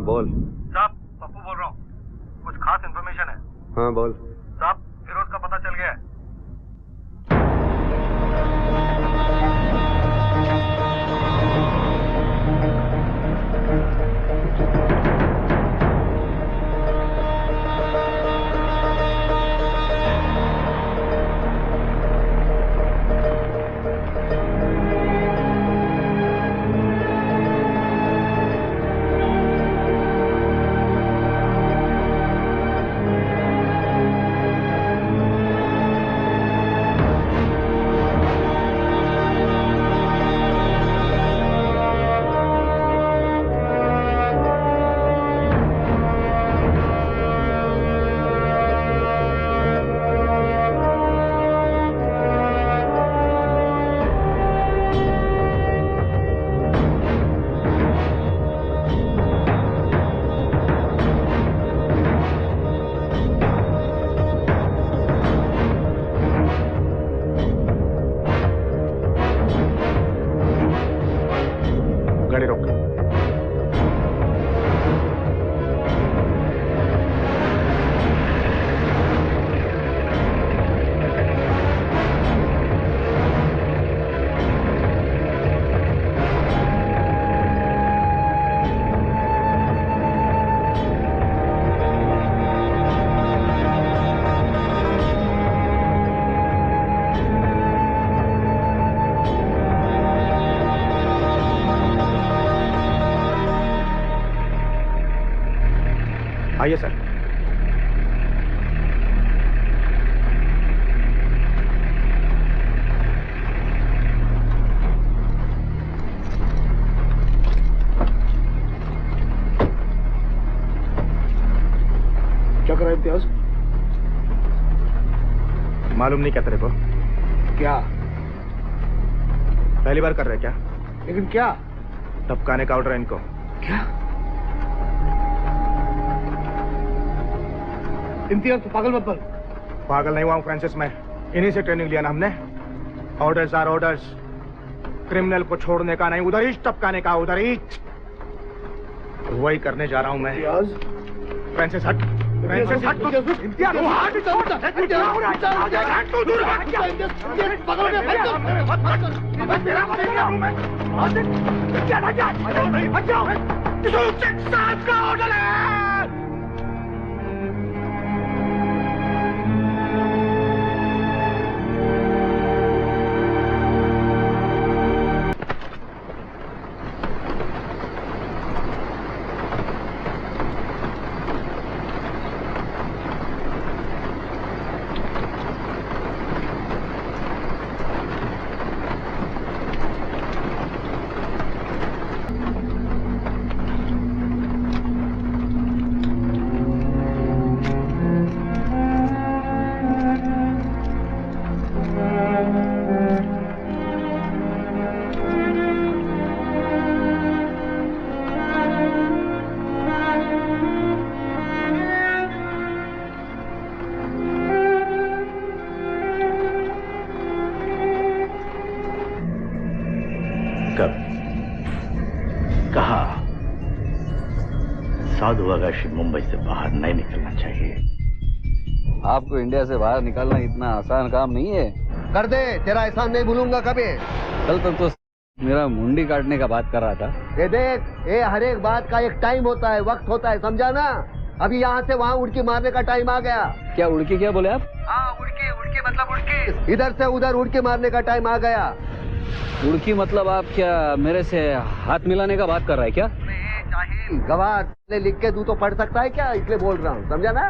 बोल। साहब पप्पू बोल रहा हूँ, कुछ खास इन्फॉर्मेशन है। हाँ बोल। साहब फिरोज का पता चल गया है। आइए सर। क्या कर रहा है इम्तियाज? मालूम नहीं क्या तेरे को? क्या? पहली बार कर रहे क्या? लेकिन क्या? टपकाने का ऑर्डर है इनको। क्या? इम्तियाज तो पागल मत बन। पागल नहीं हुआ हूँ फ्रांसिस, मैं इन्हीं से ट्रेनिंग लिया ना हमने। ऑर्डर्स आर ऑर्डर्स, क्रिमिनल को छोड़ने का नहीं, उधर ही टपकाने का, उधर ही। वही करने जा रहा हूँ मैं। इम्तियाज फ्रांसिस हट। फ्रांसिस हट। इम्तियाज वो हट। क्या हो रहा है? तू दूर हट। बगल में मत तेरा क्या हूं मैं? क्या हट जाओ। साहब का ऑर्डर है। साधु आगाशी मुंबई से बाहर नहीं निकलना चाहिए। आपको इंडिया से बाहर निकलना इतना आसान काम नहीं है। कर दे, तेरा एहसान नहीं भूलूंगा कभी। कल तक तो मेरा मुंडी काटने का बात कर रहा था। ये देख, ये हर एक बात का एक टाइम होता है, वक्त होता है, समझा ना? अभी यहाँ से वहाँ उड़की मारने का टाइम आ गया। क्या उड़की क्या बोले आप? हाँ, उड़की मतलब उड़की। इधर से उधर उड़की मारने का टाइम आ गया। उड़की मतलब आप क्या मेरे से हाथ मिलाने का बात कर रहा है क्या? गवाह लिख के तू तो पढ़ सकता है क्या? इसलिए बोल रहा हूँ, समझा ना?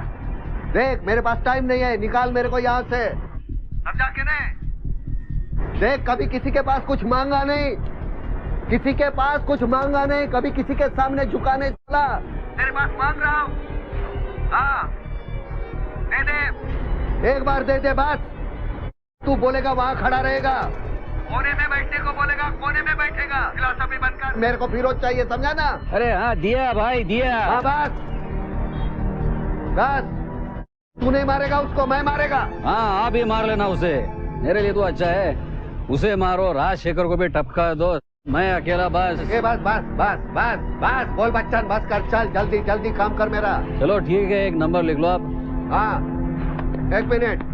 देख, मेरे पास टाइम नहीं है, निकाल मेरे को यहाँ से, समझा कि नहीं? देख, कभी किसी के पास कुछ मांगा नहीं, किसी के पास कुछ मांगा नहीं, कभी किसी के सामने झुका नहीं चला। तेरे पास मांग रहा हूँ। हाँ, दे दे, एक बार दे दे बस। तू बोलेगा वहाँ खड़ा रहेगा, कोने में बैठने को बोलेगा, कोने में बैठेगा। फिलॉसफी बनकर मेरे को फिरोज चाहिए, समझा ना? अरे हाँ, दिया भाई दिया। हाँ बस बस, तू नहीं मारेगा उसको, मैं मारेगा। हाँ, आप ही मार लेना उसे, मेरे लिए तो अच्छा है। उसे मारो, राजशेखर को भी टपका दो, मैं अकेला बस। ए बस बस बस बस बस, बोल बच्चन, बस कर, चल जल्दी जल्दी काम कर मेरा। चलो ठीक है, एक नंबर लिख लो आप। हाँ, एक मिनट।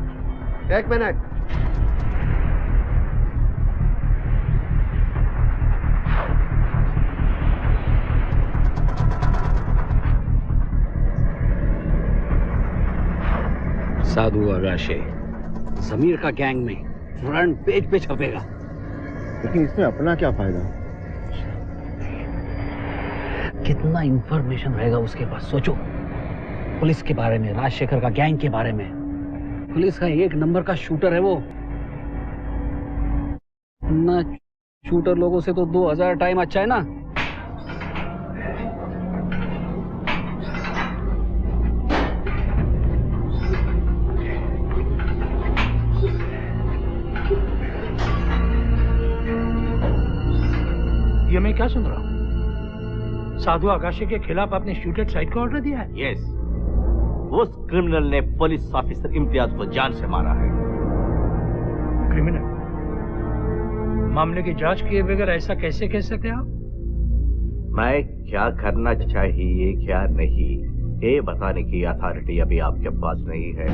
साधु आगाशे समीर का गैंग में फ्रंट पेज पे छपेगा। लेकिन इसमें अपना क्या फायदा? कितना इंफॉर्मेशन रहेगा उसके पास, सोचो। पुलिस के बारे में, राजशेखर का गैंग के बारे में। पुलिस का एक नंबर का शूटर है वो। ना शूटर लोगों से तो 2000 टाइम अच्छा है ना। ये मैं क्या सुन रहा हूँ? साधु आगाशे के खिलाफ आपने शूटेड साइट का ऑर्डर दिया है? यस, उस क्रिमिनल ने पुलिस ऑफिसर इम्तियाज को जान से मारा है। क्रिमिनल? मामले की जांच किए बगैर ऐसा कैसे कह सकते आप? मैं क्या करना चाहिए क्या नहीं, ये बताने की अथॉरिटी अभी आपके पास नहीं है।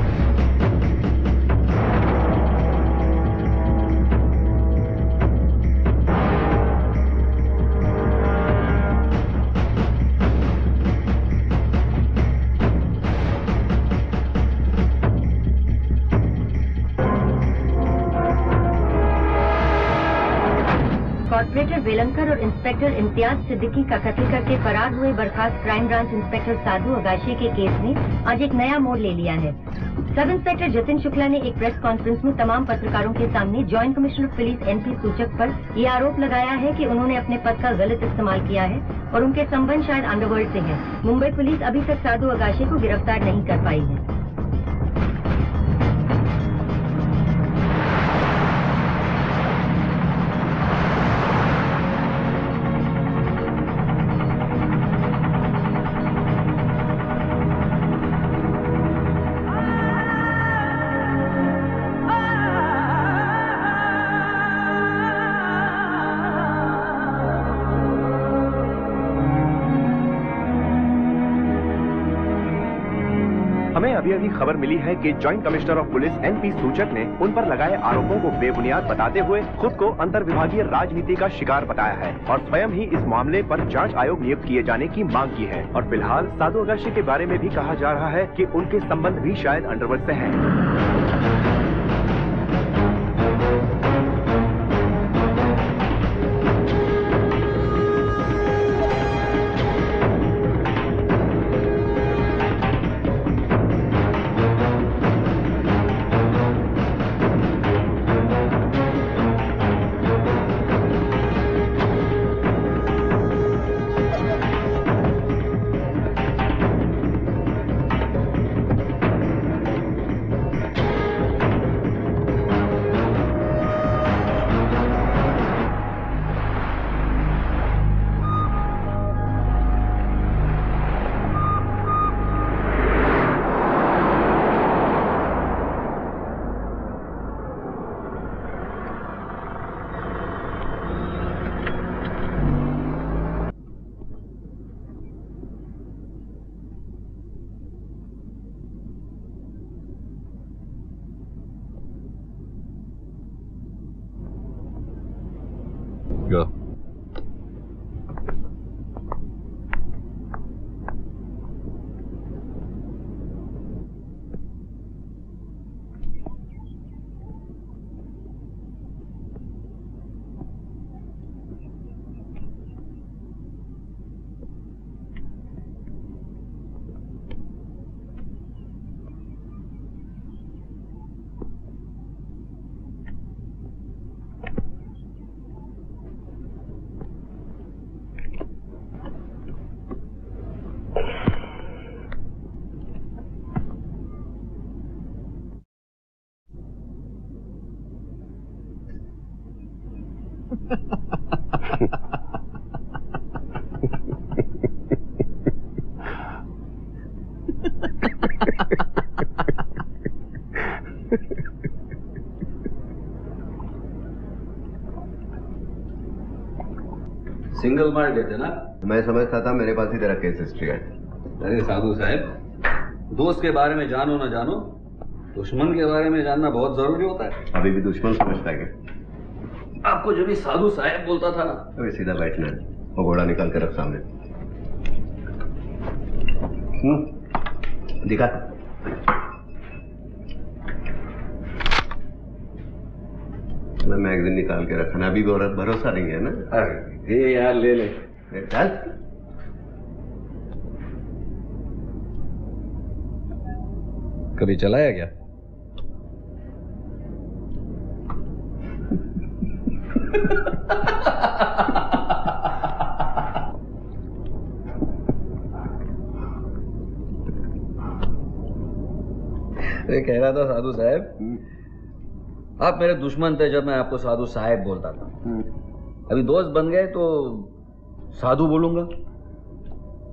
कॉर्पोरेटर वेलंकर और इंस्पेक्टर इम्तियाज सिद्दीकी का कत्ल करके फरार हुए बर्खास्त क्राइम ब्रांच इंस्पेक्टर साधु आगाशे के केस ने आज एक नया मोड़ ले लिया है। सब इंस्पेक्टर जतिन शुक्ला ने एक प्रेस कॉन्फ्रेंस में तमाम पत्रकारों के सामने joint commissioner of police NP सूचक पर यह आरोप लगाया है कि उन्होंने अपने पद का गलत इस्तेमाल किया है और उनके संबंध शायद अंडरवर्ल्ड से है। मुंबई पुलिस अभी तक साधु आगाशे को गिरफ्तार नहीं कर पाई है। हमें अभी अभी खबर मिली है कि joint commissioner of police NP सूचक ने उन पर लगाए आरोपों को बेबुनियाद बताते हुए खुद को अंतर्विभागीय राजनीति का शिकार बताया है और स्वयं ही इस मामले पर जांच आयोग नियुक्त किए जाने की मांग की है। और फिलहाल साधु अगाशी के बारे में भी कहा जा रहा है कि उनके संबंध भी शायद अंडरवर्ल्ड से हैं। Go. सिंगल मार देते ना। मैं समझता था मेरे पास ही तेरा केस हिस्ट्री है। अरे साधु साहब, दोस्त के बारे में जानो ना जानो, दुश्मन के बारे में जानना बहुत जरूरी होता है। अभी भी दुश्मन समझता है क्या? आपको जो भी साधु साहब बोलता था ना। अभी सीधा बैठना है, वो घोड़ा निकाल के रख सामने। दिखा। मैं मैगजीन निकाल के रखना, अभी भरोसा नहीं है ना? अरे ये यार ले ले। चल। कभी चलाया क्या? ये कह रहा था साधु साहब, आप मेरे दुश्मन थे जब मैं आपको साधु साहब बोलता था। अभी दोस्त बन गए तो साधु बोलूंगा।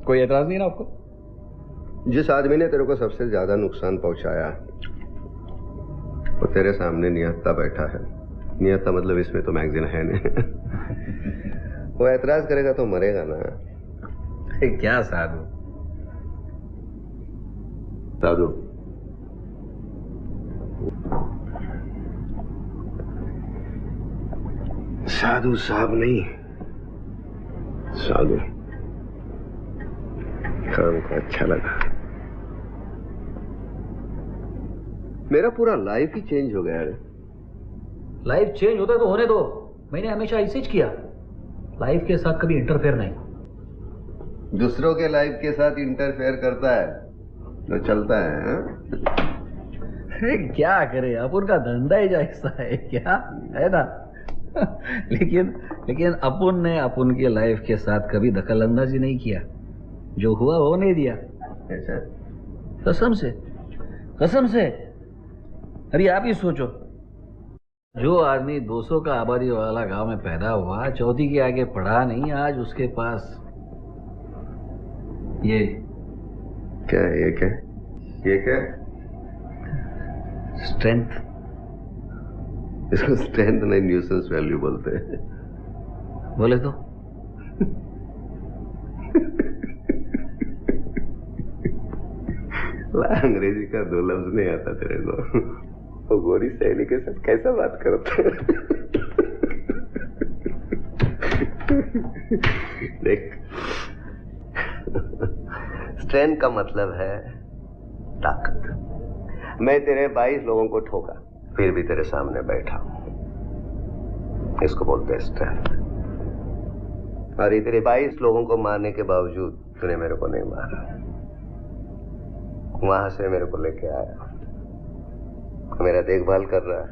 कोई एतराज नहीं ना आपको? जिस आदमी ने तेरे को सबसे ज्यादा नुकसान पहुंचाया वो तेरे सामने निहत्ता बैठा है। निहत्ता मतलब इसमें तो मैगजीन है नहीं। वो एतराज करेगा तो मरेगा ना। क्या साधु? साधु साधु साहब नहीं, साधु। काम को अच्छा लगा। मेरा पूरा लाइफ ही चेंज हो गया है। लाइफ चेंज होता है तो होने दो। मैंने हमेशा ऐसे ही किया, लाइफ के साथ कभी इंटरफेयर नहीं। दूसरों के लाइफ के साथ इंटरफेयर करता है तो चलता है। अरे क्या करे, अब उनका धंधा ही जैसा है, क्या है ना। लेकिन अपुन ने अपुन की लाइफ के साथ कभी दखल अंदाजी नहीं किया। जो हुआ वो नहीं दिया। ऐसा? कसम से। अरे आप ही सोचो, जो आदमी 200 का आबादी वाला गांव में पैदा हुआ, चौथी के आगे पढ़ा नहीं, आज उसके पास ये क्या है? ये क्या? स्ट्रेंथ। इसको स्ट्रेंथ नहीं, न्यूसेंस वैल्यू बोलते हैं। बोले तो अंग्रेजी का 2 लफ्ज नहीं आता तेरे को। वो गोरी सहेली के साथ कैसा बात करते? देख, स्ट्रेंथ का मतलब है ताकत। मैं तेरे 22 लोगों को ठोका, फिर भी तेरे सामने बैठा हूं। इसको बोलते हैं स्ट्रेंथ। और ये तेरे 22 लोगों को मारने के बावजूद तूने मेरे को नहीं मारा। वहां से मेरे को लेके आया, मेरा देखभाल कर रहा है,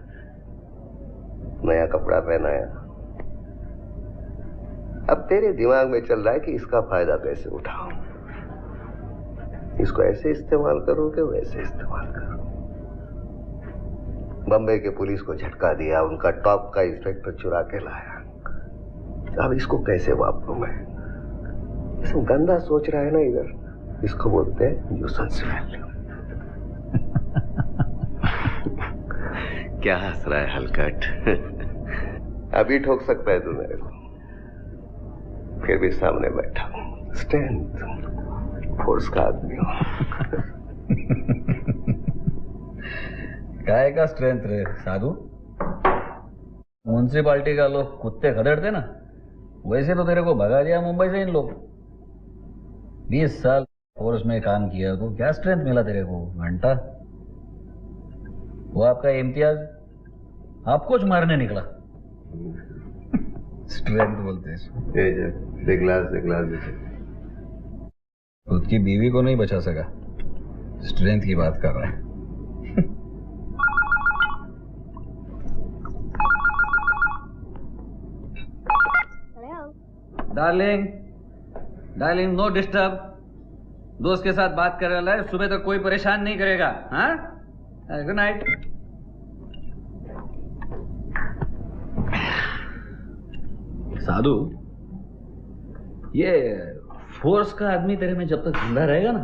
नया कपड़ा पहनाया। अब तेरे दिमाग में चल रहा है कि इसका फायदा कैसे उठाऊं, इसको ऐसे इस्तेमाल करूं कि वैसे इस्तेमाल करूं। बम्बई के पुलिस को झटका दिया, उनका टॉप का इंस्पेक्टर चुरा के लाया। अब इसको कैसे वापरूं मैं? इसको गंदा सोच रहा है ना इधर, इसको बोलते हैं न्यूसेंस वैल्यू। क्या हंस रहा है हलकट? अभी ठोक सकता है तू मेरे को, फिर भी सामने बैठा हूं। स्ट्रेंथ, फोर्स का आदमी हूं। काय का स्ट्रेंथ रे साधु? म्यूनसिपालिटी का लोग कुत्ते खदेड़ते ना, वैसे तो तेरे को भगा दिया मुंबई से इन लोग। 20 साल फोर्स में काम किया तो क्या स्ट्रेंथ मिला तेरे को? घंटा। वो आपका इम्तियाज आपको च मारने निकला। स्ट्रेंथ बोलते हैं। गिलास खुद की बीवी को नहीं बचा सका, स्ट्रेंथ की बात कर रहा है। Darling no disturb. दोस्त के साथ बात कर रहा है, सुबह तक कोई परेशान नहीं करेगा। हाँ, गुड नाइट। साधु, ये फोर्स का आदमी तेरे में जब तक जिंदा रहेगा ना,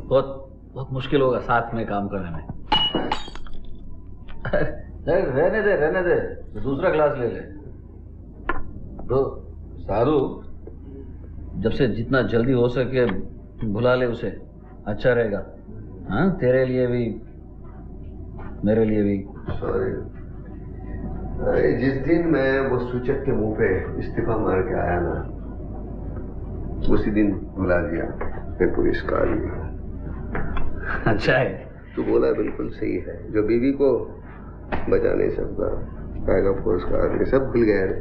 बहुत मुश्किल होगा साथ में काम करने में। रहने दे, दूसरा ग्लास ले ले। तो साधु, जब से जितना जल्दी हो सके भुला ले उसे, अच्छा रहेगा। हाँ, तेरे लिए भी मेरे लिए भी। सॉरी। अरे जिस दिन मैं वो सूचक के मुंह पे इस्तीफा मार के आया ना, उसी दिन भुला दिया मैं पुलिस का आदमी हूं। अच्छा है। तू बोला बिल्कुल सही है, जो बीवी को बचा नहीं सकता आएगा फोर्स का आदमी। सब भूल गया रे।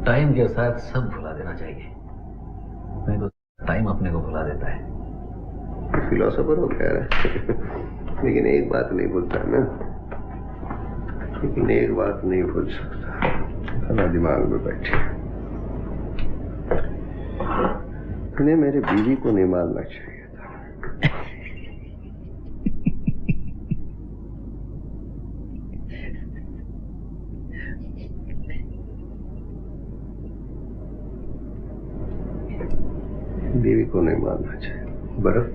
टाइम के साथ सब भुला देना चाहिए, नहीं तो टाइम अपने को भुला देता है। फिलोसोफर हो कह रहा है। लेकिन एक बात नहीं भूलता मैं, लेकिन एक बात नहीं भूल सकता, खाना दिमाग में बैठी। तूने मेरे बीवी को नहीं मारना चाहिए था। बीवी को नहीं मारना चाहिए। बर्फ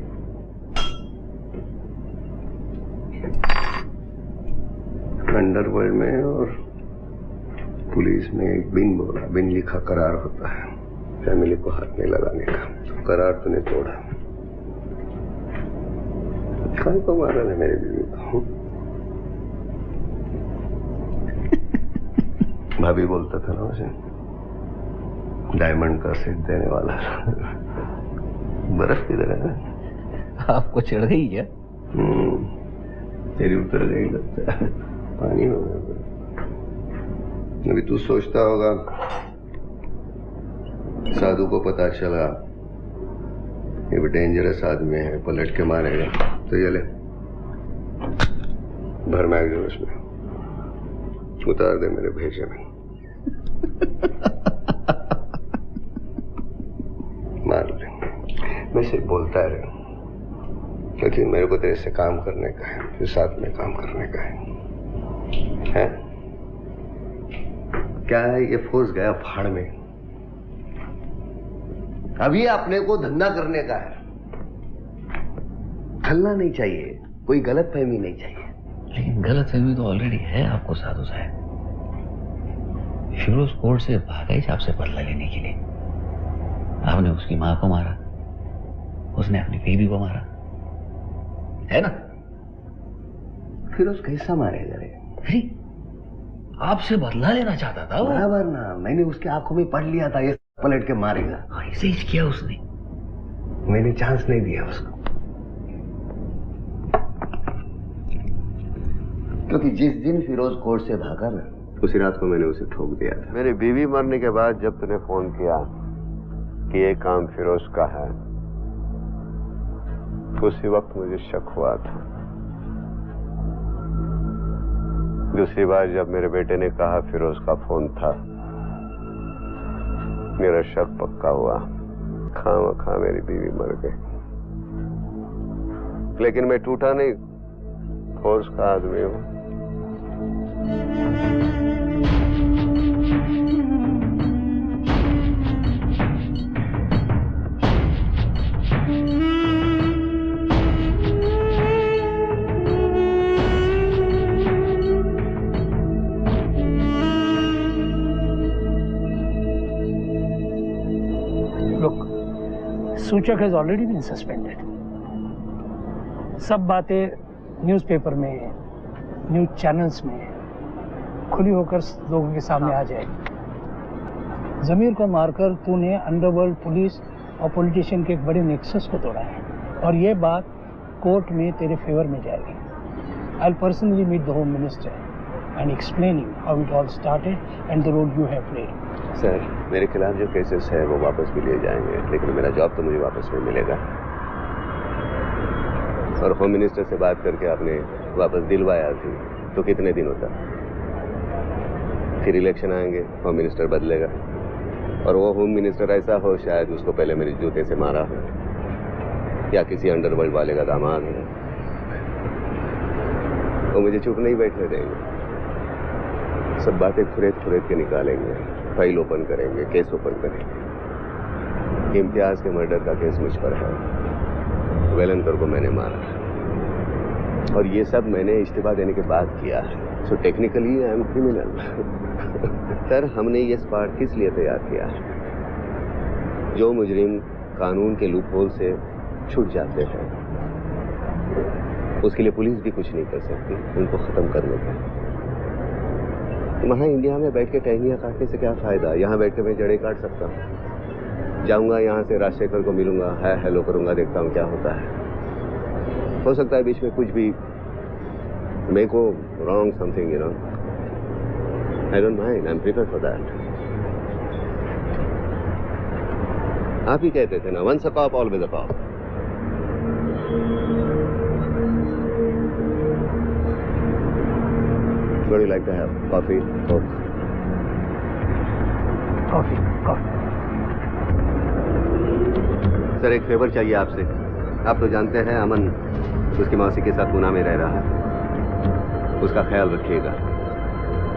अंडरवर्ल्ड में और पुलिस में एक बिन लिखा करार होता है, फैमिली को हाथ नहीं लगाने का। तो करार तूने तोड़ा। कल को मारा ना मेरे बीवी को। भाभी बोलता था ना उसे, डायमंड का सेट देने वाला। बर्फ किधर है? आपको चढ़ गई क्या? तेरी उतर गई लगता है, पानी हो गया। अभी तू सोचता होगा साधु को पता चला ये भी डेंजरस आदमी है, पलट के मारेगा, तो ये ले भर मैगजीन में उतार दे मेरे भेजे में। मार ले। मैं सिर्फ बोलता रहा, क्योंकि मेरे को तेरे से काम करने का है, फिर साथ में काम करने का है? क्या है, ये फोर्स गया फाड़ में। अभी अपने को धंधा करने का है, छलना नहीं चाहिए, कोई गलत फहमी नहीं चाहिए। लेकिन गलत फहमी तो ऑलरेडी है आपको साधु साहब। फिरोज कोर्ट से भागा ही आपसे बदला लेने के लिए। आपने उसकी मां को मारा, उसने अपनी बीवी को मारा है ना? फिरोज कैसा मारेगा रे? अरे आपसे बदला लेना चाहता था वो। बराबर ना, मैंने उसकी आंखों में पढ़ लिया था ये पलट के मारेगा। ऐसे ही किया उसने। मैंने चांस नहीं दिया उसको, क्योंकि जिस दिन फिरोज कोर्ट से भागा ना, उसी रात को मैंने उसे ठोक दिया था। मेरी बीवी मरने के बाद जब तूने फोन किया कि ये काम फिरोज का है, तो उसी वक्त मुझे शक हुआ था। दूसरी बार जब मेरे बेटे ने कहा फिरोज का फोन था, मेरा शक पक्का हुआ। खामखा मेरी बीवी मर गई, लेकिन मैं टूटा नहीं, फोर्स का आदमी हूं। सूचक हैज ऑलरेडी बीन सस्पेंडेड। सब बातें न्यूज़पेपर में, न्यूज चैनल्स में खुली होकर लोगों के सामने आ जाएगी। जमीर को मारकर तूने अंडरवर्ल्ड पुलिस और पॉलिटिशियन के एक बड़े नेक्सस को तोड़ा है, और ये बात कोर्ट में तेरे फेवर में जाएगी। I will personally meet the home minister and explaining how it all started and the role you have played. Sir, मेरे खिलाफ जो केसेस है वो वापस भी लिए जाएंगे, लेकिन मेरा जॉब तो मुझे वापस नहीं मिलेगा। और होम मिनिस्टर से बात करके आपने वापस दिलवाया थी, तो कितने दिन होता? फिर इलेक्शन आएंगे, होम मिनिस्टर बदलेगा, और वो होम मिनिस्टर ऐसा हो शायद उसको पहले मेरे जूते से मारा हो, या किसी अंडरवर्ल्ड वाले का दामाद हो। वो मुझे चुप नहीं बैठने देंगे, सब बातें खुरेद के निकालेंगे, फाइल ओपन करेंगे, केस ओपन करेंगे। इम्तियाज के मर्डर का केस मुझ पर है, वेलनकर को मैंने मारा, और ये सब मैंने इस्तीफा देने के बाद किया है। So technically I am criminal. Sir, हमने ये स्क्वाड किस लिए तैयार किया है? जो मुजरिम कानून के लूपहोल से छूट जाते हैं, उसके लिए पुलिस भी कुछ नहीं कर सकती, उनको खत्म करने का। वहाँ इंडिया में बैठ के टहनियाँ काटने से क्या फायदा? यहाँ बैठ के मैं जड़ें काट सकता हूँ। जाऊँगा यहाँ से राजशेखर को मिलूंगा, हाय हेलो करूँगा, देखता हूँ क्या होता है। हो सकता है बीच में कुछ भी मेरे को wrong something, you know, I don't mind, I am prepared for that. आप ही कहते थे ना, once a cop always a cop. Would you like to have coffee? Coffee. Sir, एक फेवर चाहिए आपसे। आप तो जानते हैं अमन उसकी मौसी के साथ पुणे में रह रहा है, उसका ख्याल रखिएगा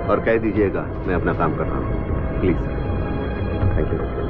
और कह दीजिएगा मैं अपना काम कर रहा हूँ, प्लीज। Thank you.